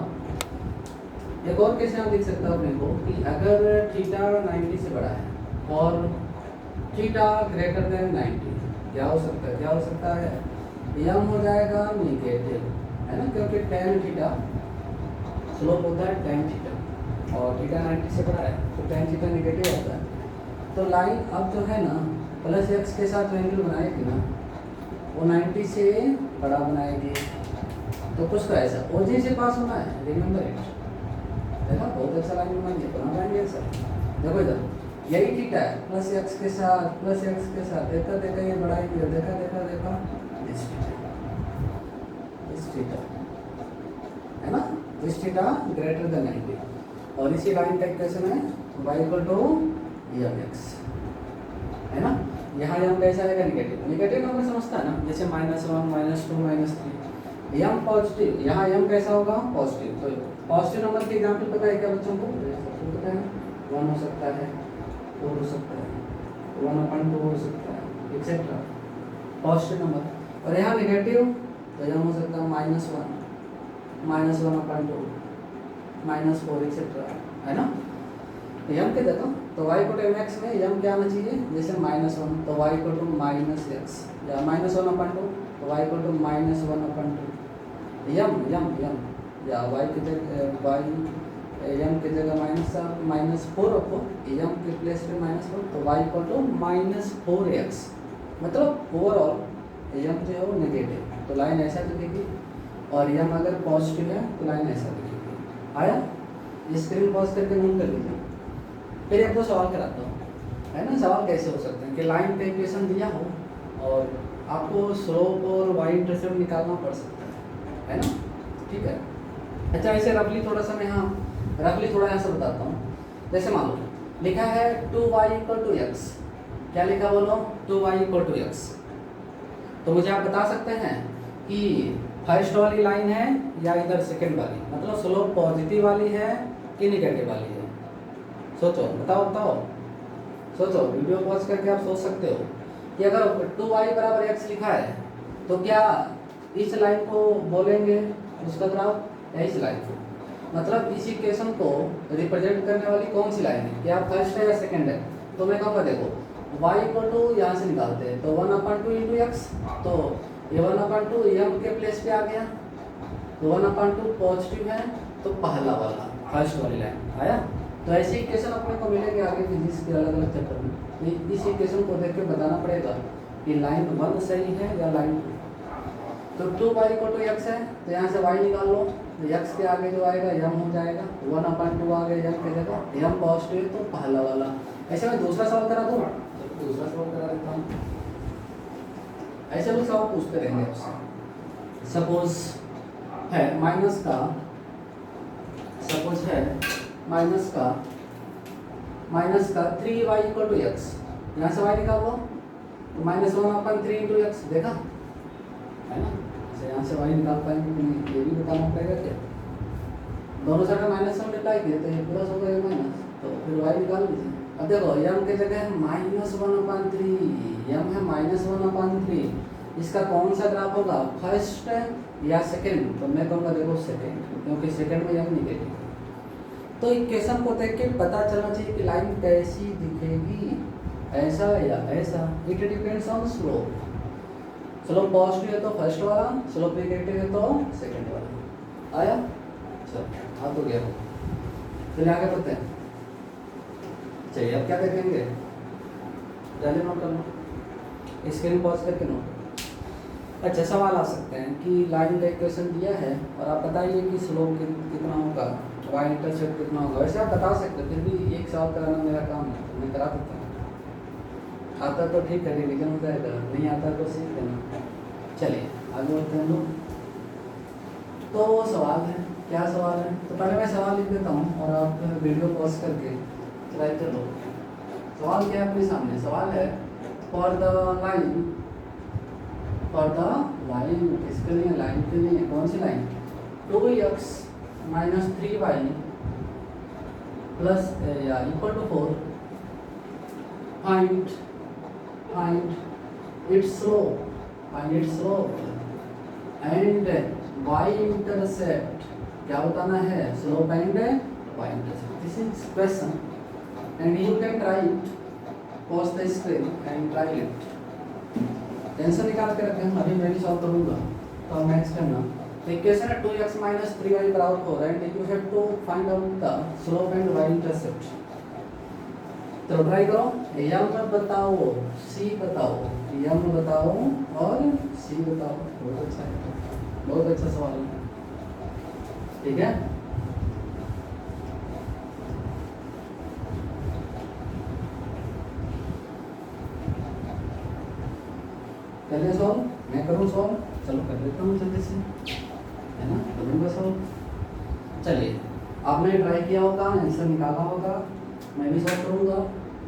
एक और केस आप लिख सकते हो अपने को कि अगर थीटा 90 से बड़ा है और थीटा ग्रेटर देन 90, क्या हो सकता है? क्या हो सकता है? यम हो जाएगा निगेटिव, है ना, क्योंकि tan थीटा स्लोप होता है tan थीटा और थीटा 90 से बड़ा है तो tan थीटा निगेटिव होता है। तो लाइन अब जो है ना प्लस एक्स के साथ एंगल बनाएगी ना, वो 90 से बड़ा बनाएगी। तो कुछ तो ऐसा ओरिजिन से पास होना है, रिमेंबर इट। देखा, बहुत अच्छा लाइन बना दिया, बना पाएंगे सर। देखो इधर यही थीटा है, प्लस एक्स के साथ, प्लस एक्स के साथ, देखा देखा ये बढ़ाई दिया, देखा देखा देखा इस थीटा, है ना, इस थीटा ग्रेटर देन 90। और इसी लाइन का इक्वेशन है y इक्वल टू mx, है ना। यहाँ यम कैसा आएगा? निगेटिव। निगेटिव नंबर समझता है ना, जैसे -1 -2 -3, यम पॉजिटिव, यहाँ यम कैसा होगा? पॉजिटिव। तो पॉजिटिव नंबर के एग्जाम्पल पता है क्या बच्चों को? पता है, 1 हो सकता है, 4 हो सकता है, 1/2 हो सकता है, एक्सेट्रा पॉजिटिव नंबर। और यहाँ निगेटिव तो यहाँ हो सकता है -1 -1/2 -4 एक्सेट्रा, है ना। तो यम के देखो, तो y इक्वल टू mx में यम क्या आना चाहिए? जैसे -1 तो y इक्वल टू -x, या -1/2 तो y इक्वल टू -1/2। यम यम यम या y की जगह यम की जगह -4 रखो, यम के प्लेस पे -4 तो y इक्वल टू -4x। मतलब ओवरऑल यम जो है वो नेगेटिव, तो लाइन ऐसा दिखेगी। और यम अगर पॉजिटिव है तो लाइन ऐसा दिखेगी। आया? स्क्रीन पॉज करके नोट कर लीजिए। फिर एक दो सवाल कराता हूँ, है ना। सवाल कैसे हो सकते हैं कि लाइन का इक्वेशन दिया हो और आपको स्लोप और y इंटरसेप्ट निकालना पड़ सकता है ना। ठीक है। अच्छा, ऐसे रफली थोड़ा सा मैं यहाँ से बताता हूँ। जैसे मान लो लिखा है 2y इक्वल टू x, क्या लिखा बोलो? 2y equal to x। तो मुझे आप बता सकते हैं कि फर्स्ट वाली लाइन है या इधर सेकंड वाली, मतलब स्लोप पॉजिटिव वाली है कि निगेटिव वाली है? सोचो, बताओ। सोचो, वीडियो पॉज करके आप सोच सकते हो कि अगर 2y बराबर x लिखा है तो क्या इस लाइन को बोलेंगे उसका ग्राफ, या इस लाइन को? मतलब इस इक्वेशन को रिप्रेजेंट करने वाली कौन सी लाइन है? क्या फर्स्ट है या सेकंड है? तो मैं कहूँगा देखो y इक्वल टू यहाँ से निकालते हैं तो 1/2 इंटू एक्स, तो ये 1/2 यम के प्लेस पे आ गया, तो 1/2 पॉजिटिव है तो पहला वाला फर्स्ट वाली लाइन आया। तो ऐसे इक्वेशन अपने को मिलेंगे आगे फिजिक्स के अलग अलग चैप्टर में। तो इस इक्वेशन को देख के बताना पड़ेगा कि लाइन 1 सही है या लाइन 2। तो 2y इक्वल टू x है तो यहाँ से y निकाल लो, तो यक्स के आगे जो आएगा यम हो जाएगा, 1/2 आ गया यम की जगह, यम पॉजिटिव तो पहला वाला। ऐसे मैं दूसरा सवाल करा दूँ, दूसरा सवाल करा देता हूँ। ऐसे लोग सवाल पूछते रहेंगे आपसे। सपोज है माइनस का, सपोज है माइनस का 3y इक्वल टू एक्स, यहाँ से y निकाल लो तो -1/3 इंटू एक्स, देखा है ना। अच्छा यहाँ से y निकाल पाएंगे कि नहीं ये भी बताना पड़ेगा क्या। दोनों साइड में माइनस से मल्टीप्लाई किए तो ये प्लस हो गया माइनस, तो फिर y निकाल लीजिए। अब देखो यम की जगह है -1/3, यम है -1/3, इसका कौन सा ग्राफ होगा, फर्स्ट या सेकंड। तो मैं कहूँगा देखो सेकंड, क्योंकि सेकंड में यम निगेटिव। तो इक्वेशन को देख के पता चलना चाहिए कि लाइन कैसी दिखेगी, ऐसा या ऐसा। It depends on slope. Slope positive है तो फर्स्ट वाला, स्लोप नेगेटिव है तो सेकंड वाला। आया, चलो आ तो गया। चलिए आगे बढ़ते हैं। चलिए अब क्या देखेंगे, पहले नोट करना, स्क्रीन पॉज करके नोट। अच्छा सवाल आ सकते हैं कि लाइन का इक्वेशन दिया है और आप बताइए कि स्लोप कितना होगा, वाई इंटरसेप्ट कितना होगा। वैसे आप बता सकते हैं, फिर भी एक सवाल कराना मेरा काम है तो मैं करा देता हूँ। आता तो ठीक है, रिविजन हो जाएगा, नहीं आता तो सीख लेना। चलिए आगे बढ़ते हैं लोग। तो वो सवाल है, क्या सवाल है, तो पहले मैं सवाल लिख देता हूँ और आप वीडियो पॉज करके ट्राई कर लो। सवाल क्या है अपने सामने, सवाल है फॉर द लाइन, इसके लिए लाइन के लिए कौन सी लाइन, 2x - 3y प्लस या equal to 4, find its slope and y intercept. क्या बताना है, slope and y intercept. This is question and you can try it, pause the screen and try it. Tension निकाल के रखें, अभी मैं भी सॉल्व करूंगा तो नेक्स्ट करना। इक्वेशन है 2x - 3y बराबर 4 and you have to find out the slope and y intercept. तो ट्राई करो, यम बताओ, सी बताओ, यम बताओ और सी बताओ। बहुत अच्छा है, बहुत अच्छा सवाल है, ठीक है। कर ले सॉल्व, मैं करूँ सॉल्व, चलो कर लेता हूँ जल्दी से, है ना, करूँगा सॉल्व। चलिए आपने ट्राई किया होगा, आंसर निकाला होगा, मैं भी सॉल्व करूँगा,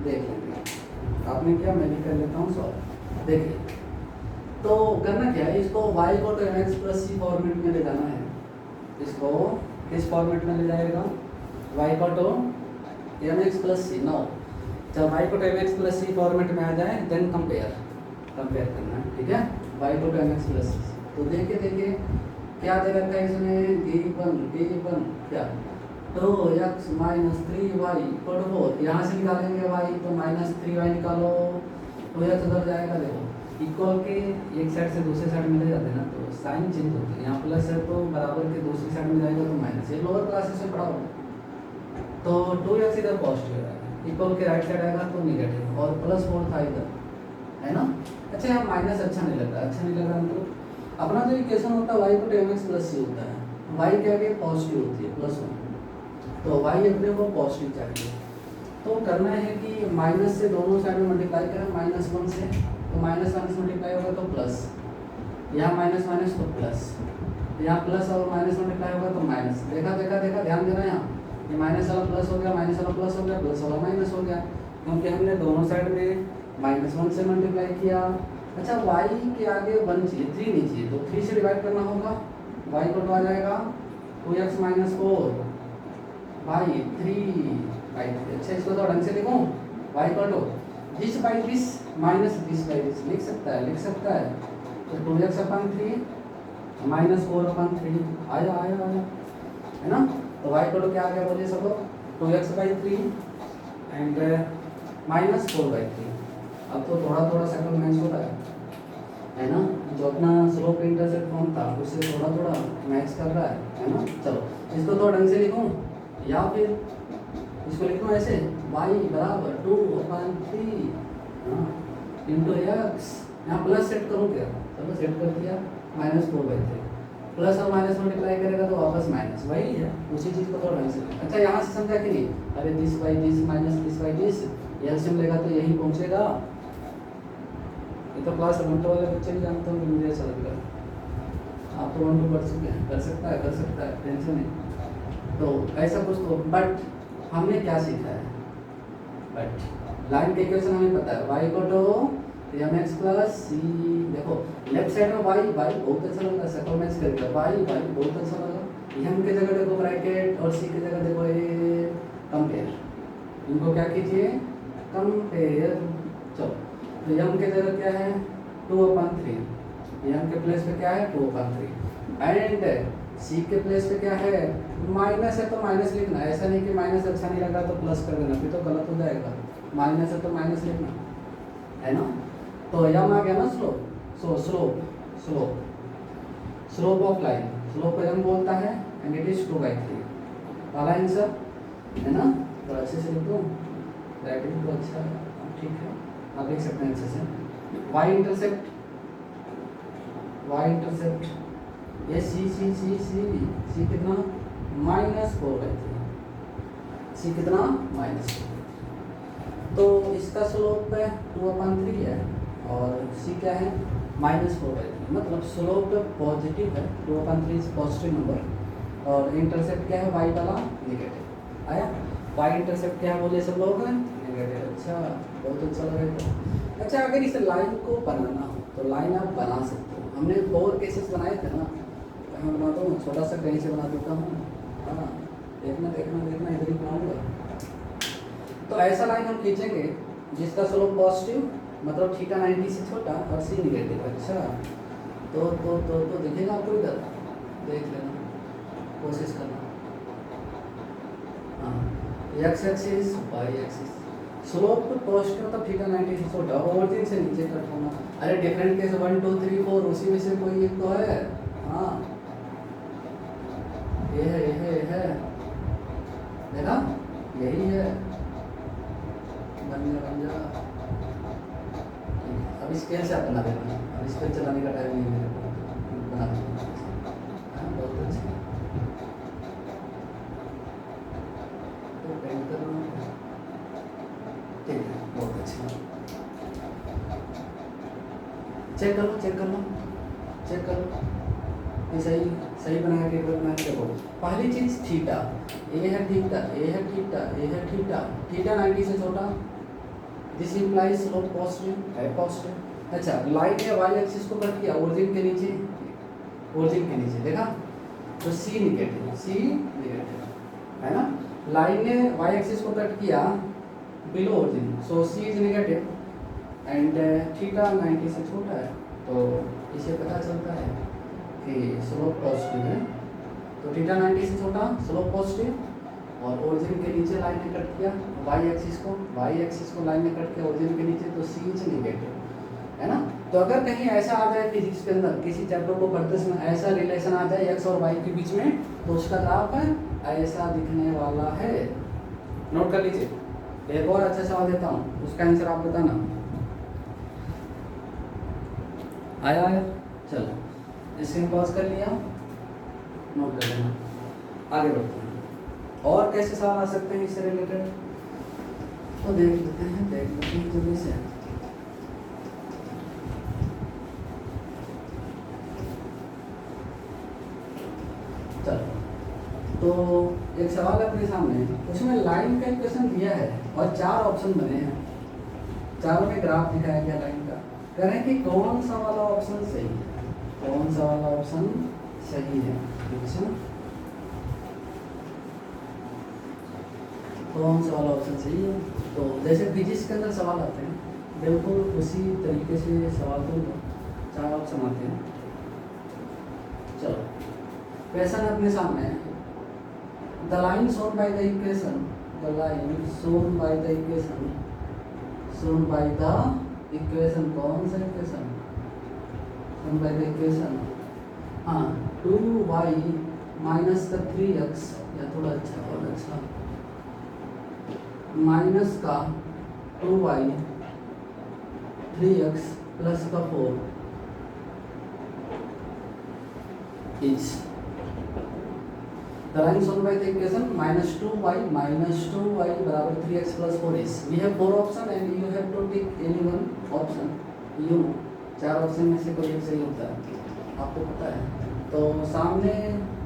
देख लेंगे। आपने किया, मैं भी कर लेता हूँ सॉल्व। देखिए तो करना क्या है, इसको y को तो mx प्लस c फॉर्मेट में ले जाना है। इसको किस फॉर्मेट में ले जाएगा, y को तो mx प्लस c। नो, जब y को तो mx प्लस c फॉर्मेट में आ जाए देन कंपेयर करना है, ठीक है। y को तो mx प्लस c, तो देखिए क्या दे रखा है इसमें, d1 क्या 2x - 3y इक्वल टू 4। यहाँ से निकालेंगे y तो -3y निकालो, 2x उधर जाएगा, देखो इक्वल के एक साइड से दूसरे साइड में ले जाते हैं ना तो साइन चेंज होती है। यहाँ प्लस है तो बराबर के दूसरी साइड में जाएगा तो माइनस। ये लोअर क्लासेस से पढ़ा होगा, तो 2x इधर पॉजिटिव आएगा, इक्वल के राइट साइड आएगा तो निगेटिव, और +4 था इधर, है ना। अच्छा यहाँ माइनस अच्छा नहीं लग रहा, मतलब अपना जो इक्वेशन होता है y को mx प्लस c होता है, y के आगे पॉजिटिव होती है +1, तो y अपने को पॉजिटिव चाहिए। तो करना है कि माइनस से दोनों साइड में मल्टीप्लाई करें, -1 से, तो -1 से मल्टीप्लाई होगा तो प्लस, यहाँ माइनस तो प्लस, यहाँ प्लस और माइनस मल्टीप्लाई होगा तो माइनस। देखा, ध्यान देना, यहाँ ये माइनस वाला प्लस हो गया, माइनस वाला प्लस हो गया, प्लस वाला माइनस हो गया, क्योंकि हमने दोनों साइड में -1 से मल्टीप्लाई किया। अच्छा y के आगे 1 चाहिए, 3 नहीं चाहिए, तो 3 से डिवाइड करना होगा, y को आ जाएगा 2x - 4 बाई 3/3। अच्छा इसको तो ढंग से लिखूँ, y को this by this minus this by this लिख सकता है, तो 2x/3 -4/3 आया, है ना। तो y को क्या आ गया बोलिए सब, 2x/3 एंड -4/3। अब तो थोड़ा सेकंड मैच हो रहा है ना, जो अपना स्लोप इंटरसेप्ट फॉर्म था उससे थोड़ा मैच कर रहा है ना। चलो इसको तो ढंग से लिखूँ या फिर इसको लिखूँ ऐसे, y बराबर 2/3 इंटू एक्स, यहाँ प्लस सेट करूँ क्या, चलो सेट कर दिया, -4/3 प्लस और माइनस मल्टीप्लाई करेगा तो वापस माइनस, वही है, उसी चीज़ को थोड़ा ढंग से। अच्छा यहाँ से समझा कि नहीं? अरे this by this minus this by this, LCM लेगा तो यही पहुँचेगा। ये तो क्लास 1 वाले बच्चे भी जानते होंगे, मुझे ऐसा लग रहा है। आप तो 1 2 पढ़ चुके हैं, कर सकता है टेंशन नहीं। तो ऐसा कुछ तो, बट हमने क्या सीखा है? बट लाइन के इक्वेशन हमें पता है, y को तो एम एक्स प्लस सी, देखो लेफ्ट साइड में y बहुत अच्छा लगा, सर्कल मैच करके y बहुत अच्छा लगा। एम की जगह देखो ब्रैकेट और सी की जगह देखो ये कंपेयर, इनको क्या कीजिए? कंपेयर। चलो तो एम की जगह क्या है? 2/3, एम के प्लेस पे क्या है? 2/3, एंड सी के प्लेस पे क्या है? माइनस है तो माइनस लिखना, ऐसा नहीं कि माइनस अच्छा नहीं लगा तो प्लस कर देना, फिर तो गलत हो जाएगा। माइनस है तो माइनस लिखना है ना। तो यम आ गया ना slope, so slope of line, slope को यम बोलता है एंड इट इज 2/3 वाला आंसर है ना। तो अच्छे से लिख दो, राइटिंग तो अच्छा है, ठीक है, आप लिख सकते हैं अच्छे से। y इंटरसेप्ट ये सी कितना? -4/3, सी कितना? -4। तो इसका स्लोप है 2/3 है और सी क्या है? -4/3, मतलब स्लोप पॉजिटिव है, 2/3 इज पॉजिटिव नंबर, और इंटरसेप्ट क्या है? y वाला नेगेटिव आया। y इंटरसेप्ट क्या है बोले सब लोग? नेगेटिव। अच्छा, बहुत अच्छा लगा। अच्छा, अगर इस लाइन को बनाना हो तो लाइन आप बना सकते हो। हमने 4 केसेस बनाए थे ना, मैं बनाता हूँ, छोटा सा कहीं से बना देता हूँ। हाँ, देखना इधर ही बनाऊंगा। तो ऐसा लाइन हम खींचेंगे जिसका स्लोप पॉजिटिव, मतलब थीटा 90 से छोटा और सी निगेटिव। अच्छा, तो दिखेगा आपको इधर, देख लेना, कोशिश करना। हाँ, x axis y axis, slope positive मतलब थीटा 90 से छोटा, ओरिजिन से नीचे कट होना। अरे डिफरेंट केस 1 2 3 4, उसी में से कोई एक तो है। हाँ, ये है देखा, यही है, बन जा। अब स्केल से आप बना देना, अब स्केल चलाने का टाइम नहीं है मेरे को, बना देना। हाँ, बहुत अच्छा, तो पेंट करना, ठीक है, बहुत अच्छा। चेक कर लो ये सही बना के बना के देखो। पहली चीज थीटा, ए है थीटा 90 से छोटा, दिस इंप्लाइज स्लोप पॉजिटिव है, पॉजिटिव। अच्छा, लाइन है वाई एक्सिस को कट किया ओरिजिन के नीचे देखा, तो सी निगेटिव है ना। लाइन ने वाई एक्सिस को कट किया below origin, so c is negative and theta 90 से छोटा है, तो इसे पता चलता है कि स्लोप पॉजिटिव है। तो थीटा 90 से छोटा, स्लोप पॉजिटिव, और ओरिजिन के नीचे लाइन ने कट किया वाई एक्सिस को लाइन ने कट किया ओरिजिन के नीचे, तो सी इज नेगेटिव है ना। तो अगर कहीं ऐसा आ जाए फिजिक्स के अंदर किसी चैप्टर को पढ़ते समय ऐसा रिलेशन आ जाए एक्स और वाई के बीच में, तो उसका ग्राफ है ऐसा दिखने वाला है। नोट कर लीजिए। एक और अच्छा सवाल देता हूँ, उसका आंसर आप बताना। आया, चलो स्क्रीन पॉज कर लिया, नोट कर लेना, आगे बढ़ते हैं। और कैसे सवाल आ सकते हैं इससे रिलेटेड, तो देख लेते हैं जल्दी से। चलो, तो एक सवाल है अपने सामने, उसमें लाइन का इक्वेशन दिया है और 4 ऑप्शन बने हैं, चारों में ग्राफ दिखाया गया लाइन का। कह रहे हैं कि कौन सा वाला ऑप्शन सही है, कौन सा वाला ऑप्शन सही है। अच्छा, कौन सा वाला ऑप्शन सही है? तो जैसे फिजिक्स के अंदर सवाल आते हैं बिल्कुल उसी तरीके से सवाल दूंगा, 4 ऑप्शन आते हैं। चलो, क्वेश्चन अपने सामने है, the line shown by the equation, कौन सा equation? Shown by the equation, हाँ, 2y माइनस का 3x, या थोड़ा अच्छा और अच्छा, माइनस का 2y 3x प्लस का 4 is the line shown by the equation -2y बराबर 3x plus 4 is. We have 4 option and you have to take any one option. You know, 4 option में से कोई एक सही होता है, आपको पता है. तो सामने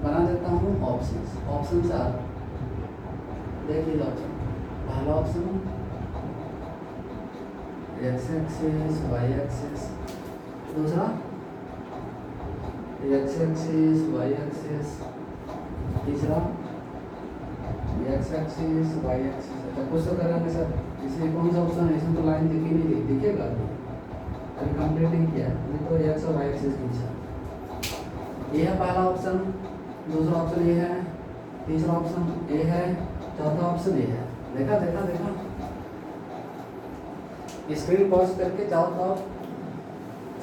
बना देता हूँ ऑप्शंस. ऑप्शंस आर, देख लीजिए ऑप्शन. पहला option x axis y axis, दूसरा एक्स एक्सिस वाई एक्सिस, तीसरा एक्स एक्सिस वाई एक्सिस. अच्छा कुछ तो कर रहे हैं सर, इसलिए कौन सा ऑप्शन है? इसमें तो लाइन दिखी नहीं रही, दिखेगा अभी कंप्लीट नहीं किया अभी तो एक्स और वाई एक्सिस खींचा. ये है पहला ऑप्शन, दूसरा ऑप्शन ये है, तीसरा ऑप्शन ये है, चौथा ऑप्शन ये है. देखा देखा देखा. स्क्रीन पॉज करके चाहो तो आप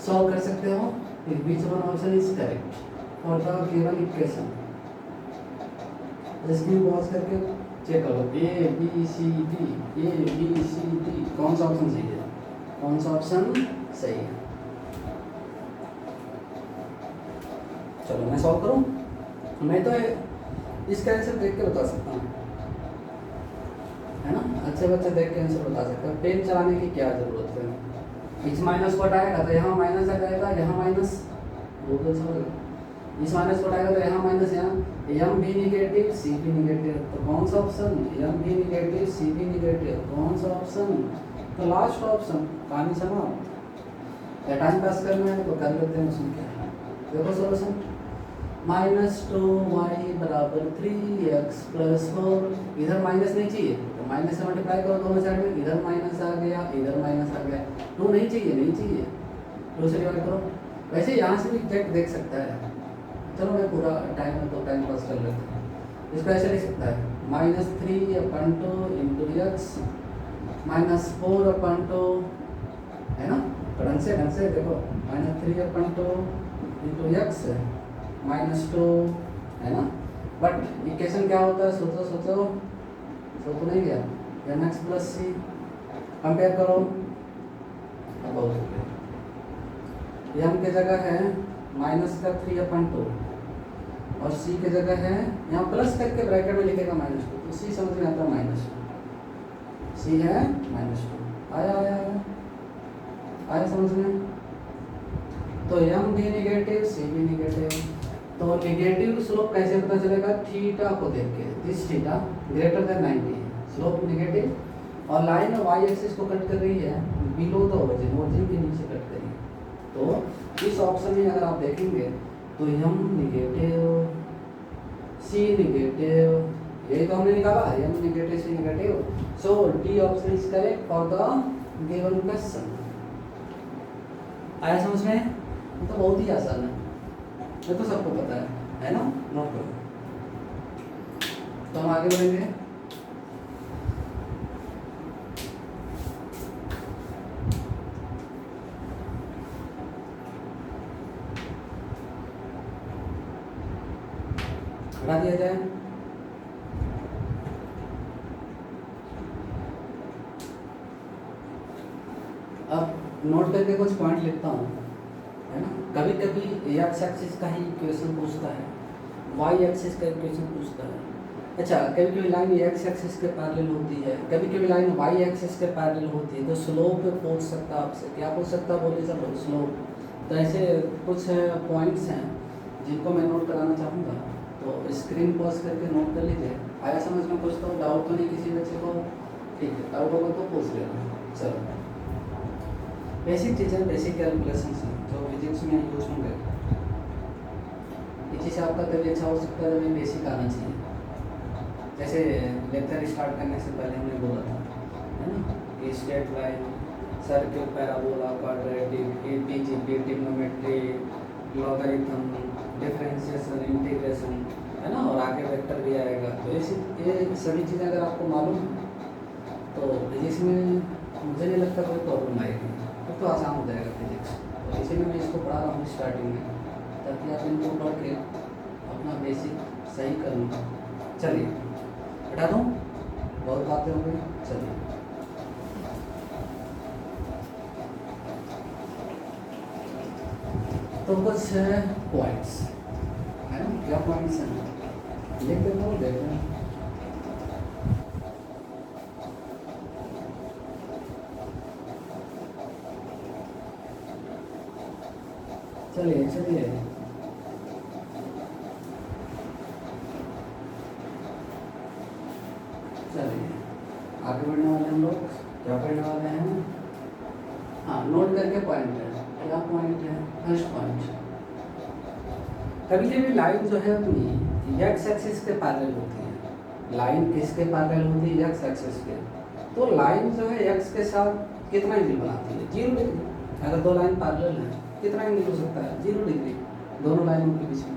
सॉल्व कर सकते हो. Which one option is correct for the given equation. Screen pause करके चेक करो. ए बी सी डी कौन सा ऑप्शन सही है, कौन सा ऑप्शन सही है. चलो मैं सॉल्व करूं. मैं तो इसका आंसर देख के बता सकता हूँ, है ना. अच्छे बच्चे देख के आंसर बता सकते हैं. पेन चलाने की क्या जरूरत है. इस माइनस को हटाएगा तो यहाँ माइनस आ जाएगा, यहाँ माइनस, वो तो अच्छा लगा. इस माइनस को हटाएगा तो यहाँ माइनस, यहाँ एम भी निगेटिव सी भी निगेटिव. तो कौन सा ऑप्शन? एम भी निगेटिव सी भी निगेटिव. कौन सा ऑप्शन? तो लास्ट ऑप्शन. कहानी समाप्त. या टाइम पास करना है तो कर लेते हैं, उसमें क्या है. देखो सोल्यूशन. -2y बराबर 3x प्लस 4. इधर माइनस नहीं चाहिए तो माइनस से मल्टीप्लाई करो दोनों साइड में. इधर माइनस आ गया, इधर माइनस आ गया. 2 नहीं चाहिए, नहीं चाहिए, 2 से डिवाइड करो. वैसे यहाँ से भी एग्जैक्ट देख सकता है. चलो मैं पूरा टाइम है तो टाइम पास कर लेते हैं. इसको ऐसे लिख सकता है -3/2 इंटू एक्स -4/2, है ना. ढंग से देखो. -3/2 इंटू एक्स -2, है ना. बट इक्वेशन क्या होता है? सोचो नहीं गया. mx प्लस सी कंपेयर करो. अब बहुत एम के जगह है -3/2 और सी के जगह है, यहाँ प्लस करके ब्रैकेट में लिखेगा -2. तो सी समझ में आता है -2. सी है -2. आया समझ में. तो एम भी निगेटिव सी भी निगेटिव. तो निगेटिव स्लोप कैसे पता चलेगा? थीटा को देख के. दिस थीटा ग्रेटर देन 90 है, स्लोप निगेटिव. और लाइन वाई एक्सिस को कट कर रही है बिलो द ओरिजिन के नीचे कट करी. तो इस ऑप्शन में अगर आप देखेंगे तो एम निगेटिव सी निगेटिव, यही तो हमने निकाला. M negative C negative. So D option is correct for the given question. आया समझ में? तो बहुत ही आसान है, ये तो सबको पता है ना. नोट करो. तो हम आगे बढ़ेंगे. हटा दिया जाए. अब नोट करके कुछ पॉइंट लिखता हूँ, है ना. कभी कभी एक्स एक्सिस का ही इक्वेशन पूछता है, वाई एक्सिस का इक्वेशन पूछता है. अच्छा कभी कभी लाइन एक्स एक्सिस के पैरेलल होती है, कभी कभी लाइन वाई एक्सिस के पैरेलल होती है. तो स्लोप पूछ सकता है आपसे. क्या पूछ सकता है? बोलिए सर स्लोप. तो ऐसे कुछ पॉइंट्स हैं जिनको मैं नोट कराना चाहूँगा. तो स्क्रीन पॉज करके नोट कर लीजिए. आया समझ में? कुछ तो डाउट तो नहीं किसी बच्चे को? ठीक है, डाउट होगा तो पूछ लेना. चलो बेसिक चीज़ें, बेसिक कैलकुलेशन हैं जो फिजिक्स में यूज होंगे. इसी से आपका तभी अच्छा हो सकता है. हमें बेसिक आना चाहिए. जैसे लेक्चर स्टार्ट करने से पहले हमने बोला था, है ना, कि straight line, circle, parabola, quadratic, AP GP, trigonometry, logarithm, differentiation, integration, है ना. और आगे वेक्टर भी आएगा. तो ये सभी चीज़ें अगर आपको मालूम है तो फिजिक्स में मुझे नहीं लगता कोई प्रॉब्लम आएगी. तो आसान हो जाएगा फिजिक्स. तो इसीलिए मैं इसको पढ़ा रहा हूँ स्टार्टिंग में, ताकि आप इनको पढ़ के अपना बेसिक सही कर लूँ. चलिए हटा दूँ, बहुत बातें हो गई. चलिए तो कुछ पॉइंट्स. क्या पॉइंट्स हैं लिख देता हूँ, देख लें। चलिए चलिए चलिए आगे बढ़ने वाले हम लोग। क्या पढ़ने वाले हैं? हाँ, नोट करके पॉइंट है। क्या पॉइंट है? फर्स्ट पॉइंट, कभी कभी लाइन जो है अपनी एक्स एक्सिस के पैरेलल होती है। लाइन किसके पैरेलल होती है? एक्स एक्सिस के। तो लाइन जो है एक्स के साथ कितना एंगल बनाती है? 0 डिग्री। अगर दो लाइन पैरेलल है कितना एंगल हो सकता है? 0 डिग्री दोनों लाइनों के बीच में।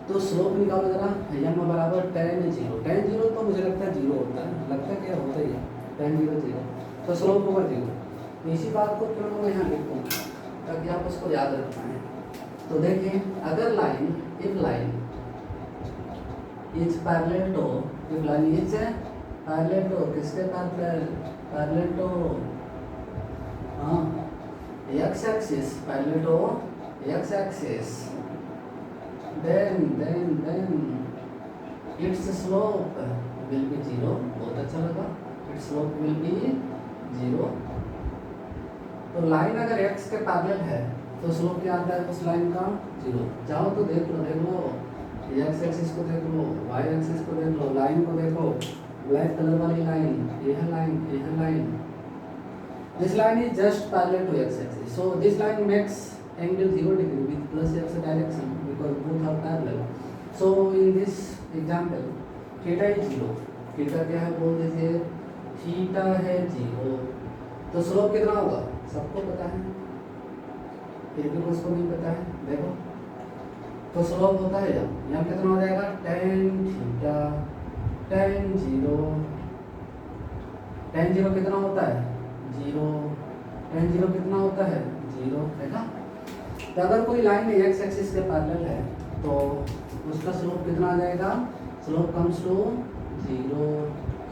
तो स्लोप निकालो जरा, यम बराबर tan 0। tan 0 तो मुझे लगता है 0 होता है, लगता है क्या होता ही है, tan 0 0। तो स्लोप होगा 0। तो इसी बात को क्यों मैं यहाँ लिखूँ ताकि आप उसको याद रख पाएँ। तो देखिए, अगर line, if line is parallel to, if line is parallel to, किसके पैरेलल टू? हाँ, x axis, parallel to x axis, then its slope will be 0। बहुत अच्छा लगा, its slope will be 0। तो लाइन अगर x के पैरेलल है तो स्लोप क्या आता है उस लाइन का? 0। चाहो तो देख लो x एक्सिस को देख लो, y एक्सिस को देख लो, लाइन को देखो, ब्लैक कलर वाली लाइन, यह line, this line is just parallel to x axis. So this line makes angle 0 degree with plus x direction because both are parallel। So in this example theta is 0। Theta क्या है बोल दीजिए? Theta है 0। तो slope कितना होगा? सबको पता है, फिर भी उसको नहीं पता है। देखो तो स्लोप होता है यहाँ कितना हो जाएगा? tan theta tan 0। tan 0 कितना होता है? 0। tan 0 कितना होता है? 0। देखा? तो अगर कोई लाइन एक्स एक्सिस के पैरेलल है तो उसका स्लोप कितना आ जाएगा? Slope comes to 0।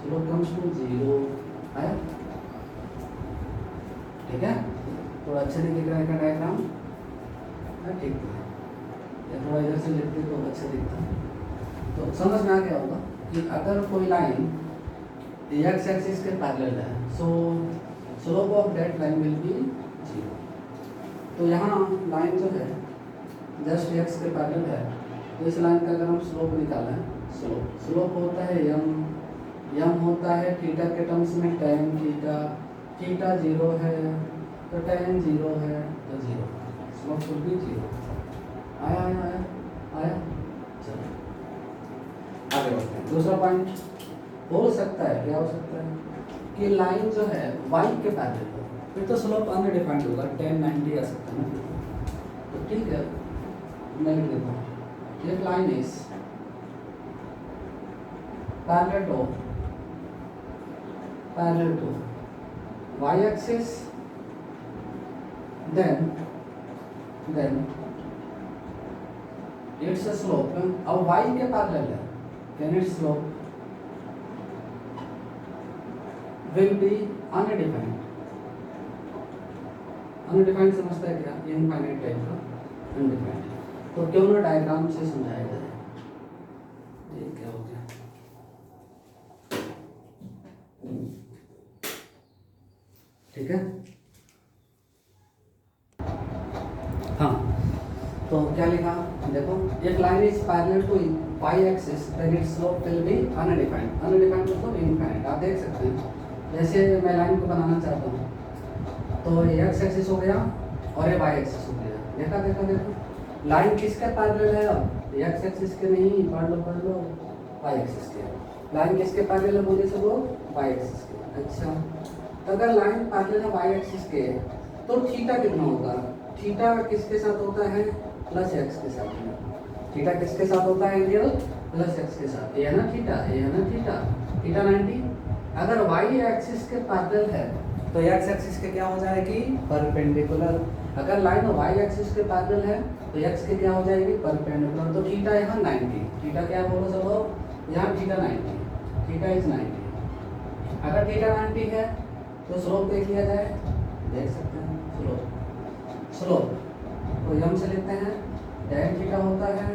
Slope comes to 0 आया? ठीक है? थोड़ा अच्छा नहीं दिख रहा है क्या डायग्राम? ठीक है, या थोड़ा इधर से लिखते तो अच्छा दिखता है। तो समझ में आ गया होगा कि अगर कोई लाइन एक्स एक्सिस के पैरेलल है सो slope of that line will B 0। तो यहाँ लाइन जो है जस्ट एक्स के पैरेलल है, तो इस लाइन का अगर हम स्लोप निकालें, स्लोप होता है यम होता है थीटा के टर्म्स में tan थीटा, थीटा 0 है तो tan 0 है तो 0, स्लोप विल बी 0। आया? चलो आगे बढ़ते हैं। दूसरा पॉइंट हो सकता है, क्या हो सकता है कि लाइन जो है y के पैरेलल हो, फिर तो स्लोप अनडिफाइंड होगा, tan 90 आ सकता है ना। तो ठीक है, मैं लिख देता हूँ, if line is parallel to y axis then it's slope, अब y के पैरेलल है then its slope will be undefined। Undefined समझता है क्या? इनफाइनाइट टाइप का अनडिफाइंड। तो क्यों ना डायग्राम से समझाया जाए। ये क्या हो गया? ठीक है, हाँ तो क्या लिखा देखो, if line is parallel to y axis then it's slope will be undefined. Undefined मतलब इनफाइनाइट। आप देख सकते हैं जैसे मैं लाइन को बनाना चाहता हूँ तो ये एक्स एक्सिस हो गया और ये वाई एक्सिस हो गया। देखा लाइन किसके पैरेलल है? अब एक्स एक्सिस के नहीं, पढ़ लो वाई एक्सिस के। लाइन किसके पैरेलल है बोले सब लोग? वाई एक्सिस के। अच्छा, तो अगर लाइन पैरेलल है वाई एक्सिस के तो थीटा कितना होगा? थीटा किसके साथ होता है? प्लस एक्स के साथ। थीटा किसके साथ होता है? एंगल प्लस एक्स के साथ। ये है ना थीटा, ये है ना थीटा, थीटा 90। अगर वाई एक्सिस के पैरेलल है तो एक्स एक्सिस के क्या हो जाएगी? परपेंडिकुलर। अगर लाइन वाई एक्सिस के पैरेलल है तो एक्स के क्या हो जाएगी? परपेंडिकुलर। तो थीटा यहाँ 90, थीटा क्या बोलो सब लोग? यहाँ थीटा 90, थीटा इज 90। अगर थीटा 90 है तो स्लोप देख लिया जाए, देख सकते हैं स्लोप तो यम से लेते हैं, tan थीटा होता है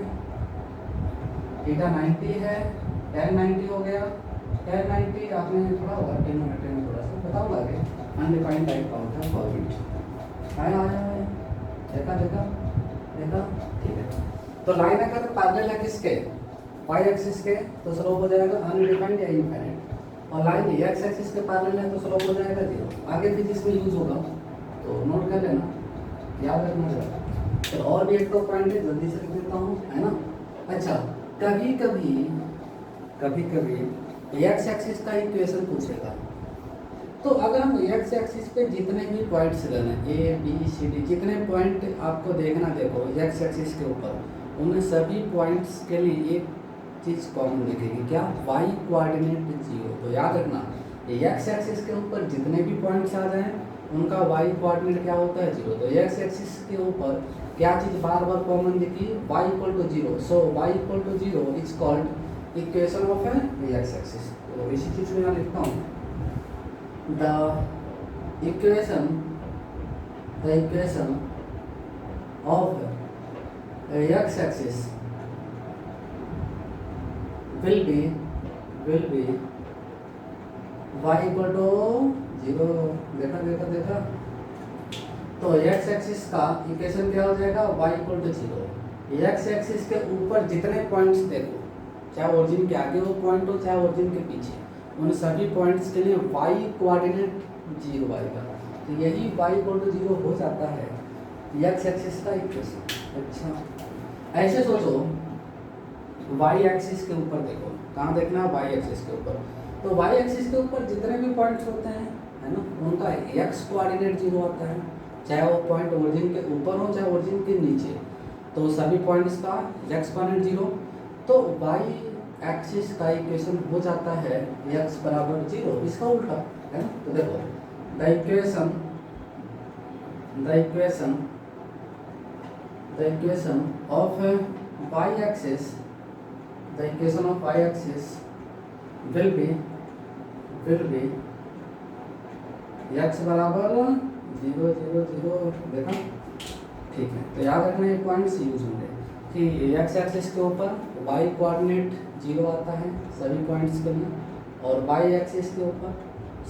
थीटा 90 है, tan 90 हो गया। tan 90 आपने थोड़ा होगा ट्रिग्नोमेट्री में थोड़ा सा बताऊंगा आगे, अनडिफाइंड टाइप का होता है फॉर्मेट। आया देखा देखा देखा, ठीक है। तो लाइन अगर पैरेलल है किसके, वाई एक्सिस के, तो स्लोप हो जाएगा अनडिफाइंड या इनफाइनाइट, और लाइन एक्स एक्सिस के पैरेलल है तो स्लोप हो जाएगा 0। आगे फिजिक्स में यूज होगा तो नोट कर लेना, याद रखना जरा। तो और भी एक दो पॉइंट है, जल्दी से लिख देता हूँ, है ना। अच्छा, कभी कभी एक्स एक्सिस का इक्वेशन पूछेगा, तो अगर हम एक्स एक्सिस पे जितने भी पॉइंट्स लेना, ए बी सी डी, जितने पॉइंट आपको देखना, देखो एक्स एक्सिस के ऊपर, उन सभी पॉइंट्स के लिए एक चीज़ कॉमन दिखेगी, क्या, वाई कोऑर्डिनेट 0। तो याद रखना एक्स एक्सिस के ऊपर जितने भी पॉइंट्स आ जाएं उनका वाई कोऑर्डिनेट क्या होता है, 0। तो एक्स एक्सिस के ऊपर क्या चीज़ बार बार कॉमन दिखी, y इक्वल टू 0। सो y equal to 0 is called equation of x axis. तो इसी चीज़ में यहाँ लिखता हूँ, the equation of x axis will be y equal to 0। देखा। तो एक्स एक्सिस का इक्वेशन क्या हो जाएगा, y equal to 0। X axis के ऊपर जितने पॉइंट्स देखो, चाहे ओरिजिन के आगे वो पॉइंट हो चाहे ओरिजिन के पीछे, उन सभी पॉइंट्स के लिए y कोऑर्डिनेट 0 आएगा। तो यही y इक्वल टू 0 हो जाता है एक्स एक्सिस का इक्वेशन। अच्छा, ऐसे सोचो y एक्सिस के ऊपर देखो, कहाँ देखना है, y एक्सिस के ऊपर। तो y एक्सिस के ऊपर जितने भी पॉइंट्स होते हैं, है ना, उनका x कोऑर्डिनेट 0 आता है, चाहे वो पॉइंट ओरिजिन के ऊपर हो चाहे ओरिजिन के नीचे, तो सभी पॉइंट्स का x कोऑर्डिनेट 0। तो y एक्सिस का इक्वेशन हो जाता है x बराबर 0, इसका उल्टा, है ना। तो देखो the equation of y axis, the equation of y axis will be x बराबर 0 0 0। देखा, ठीक है। तो याद रखना ये पॉइंट्स यूज होंगे कि x एक्सिस के ऊपर y कोऑर्डिनेट 0 आता है सभी पॉइंट्स के लिए, और y एक्सिस के ऊपर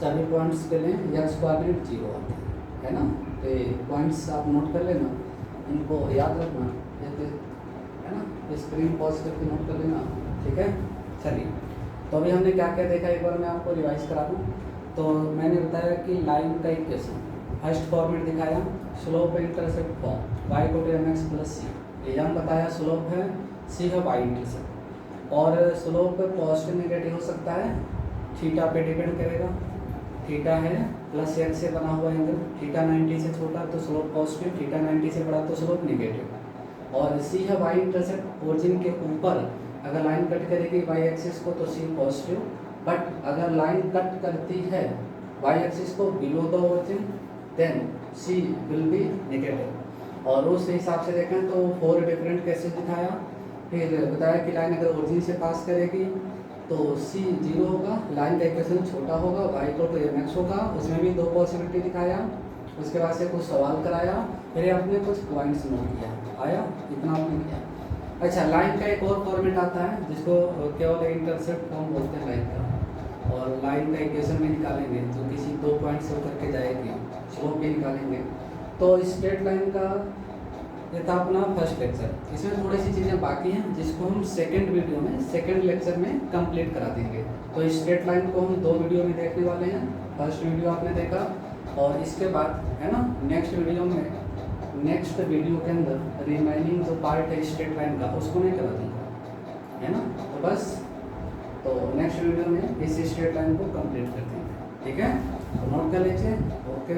सभी पॉइंट्स के लिए x कोऑर्डिनेट 0 आता है ना। तो ये पॉइंट्स आप नोट कर लेना, इनको याद रखना, है ना। स्क्रीन पॉज करके नोट कर लेना, ठीक है। चलिए, तो अभी हमने क्या क्या देखा, एक बार मैं आपको रिवाइज करा दूँ। तो मैंने बताया कि लाइन का इक्वेशन फर्स्ट फॉर्मेट दिखाया, slope intercept form y equal to mx plus c। ये हम बताया स्लोप है, c है y इंटरसेप्ट, और स्लोप पॉजिटिव नेगेटिव हो सकता है, थीटा पे डिपेंड करेगा। थीटा है प्लस x से बना हुआ एंगल, थीटा 90 से छोटा तो स्लोप पॉजिटिव, थीटा 90 से बड़ा तो स्लोप नेगेटिव। और c है y इंटरसेप्ट, ओरिजिन के ऊपर अगर लाइन कट करेगी y एक्सिस को तो c पॉजिटिव, बट अगर लाइन कट करती है y एक्सिस को below the origin then c will be negative. और उस हिसाब से देखें तो 4 डिफरेंट केसेस दिखाया, फिर बताया कि लाइन अगर ओरिजिन से पास करेगी तो c 0 होगा, लाइन का इक्वेशन छोटा होगा, y इक्वल टू mx होगा, उसमें भी 2 पॉसिबिलिटी दिखाया। उसके बाद से कुछ सवाल कराया, फिर आपने कुछ पॉइंट्स नोट किया, आया इतना आपने किया। अच्छा, लाइन का एक और फॉर्मेट आता है जिसको केवल इंटरसेप्ट फॉर्म बोलते हैं लाइन का, और लाइन का इक्वेशन भी निकालेंगे जो किसी 2 पॉइंट से होकर के जाएगी, स्लोप भी निकालेंगे। तो स्ट्रेट लाइन का ये था अपना फर्स्ट लेक्चर, इसमें थोड़ी सी चीज़ें बाकी हैं जिसको हम सेकेंड लेक्चर में कंप्लीट करा देंगे। तो स्ट्रेट लाइन को हम 2 वीडियो में देखने वाले हैं, फर्स्ट वीडियो आपने देखा, और इसके बाद है ना नेक्स्ट वीडियो के अंदर रिमेनिंग जो पार्ट है स्ट्रेट लाइन का उसको नहीं करा दूँगा, है ना। तो बस, तो नेक्स्ट वीडियो में इस स्ट्रेट लाइन को कंप्लीट करते हैं, ठीक है। तो नोट कर लीजिए, ओके।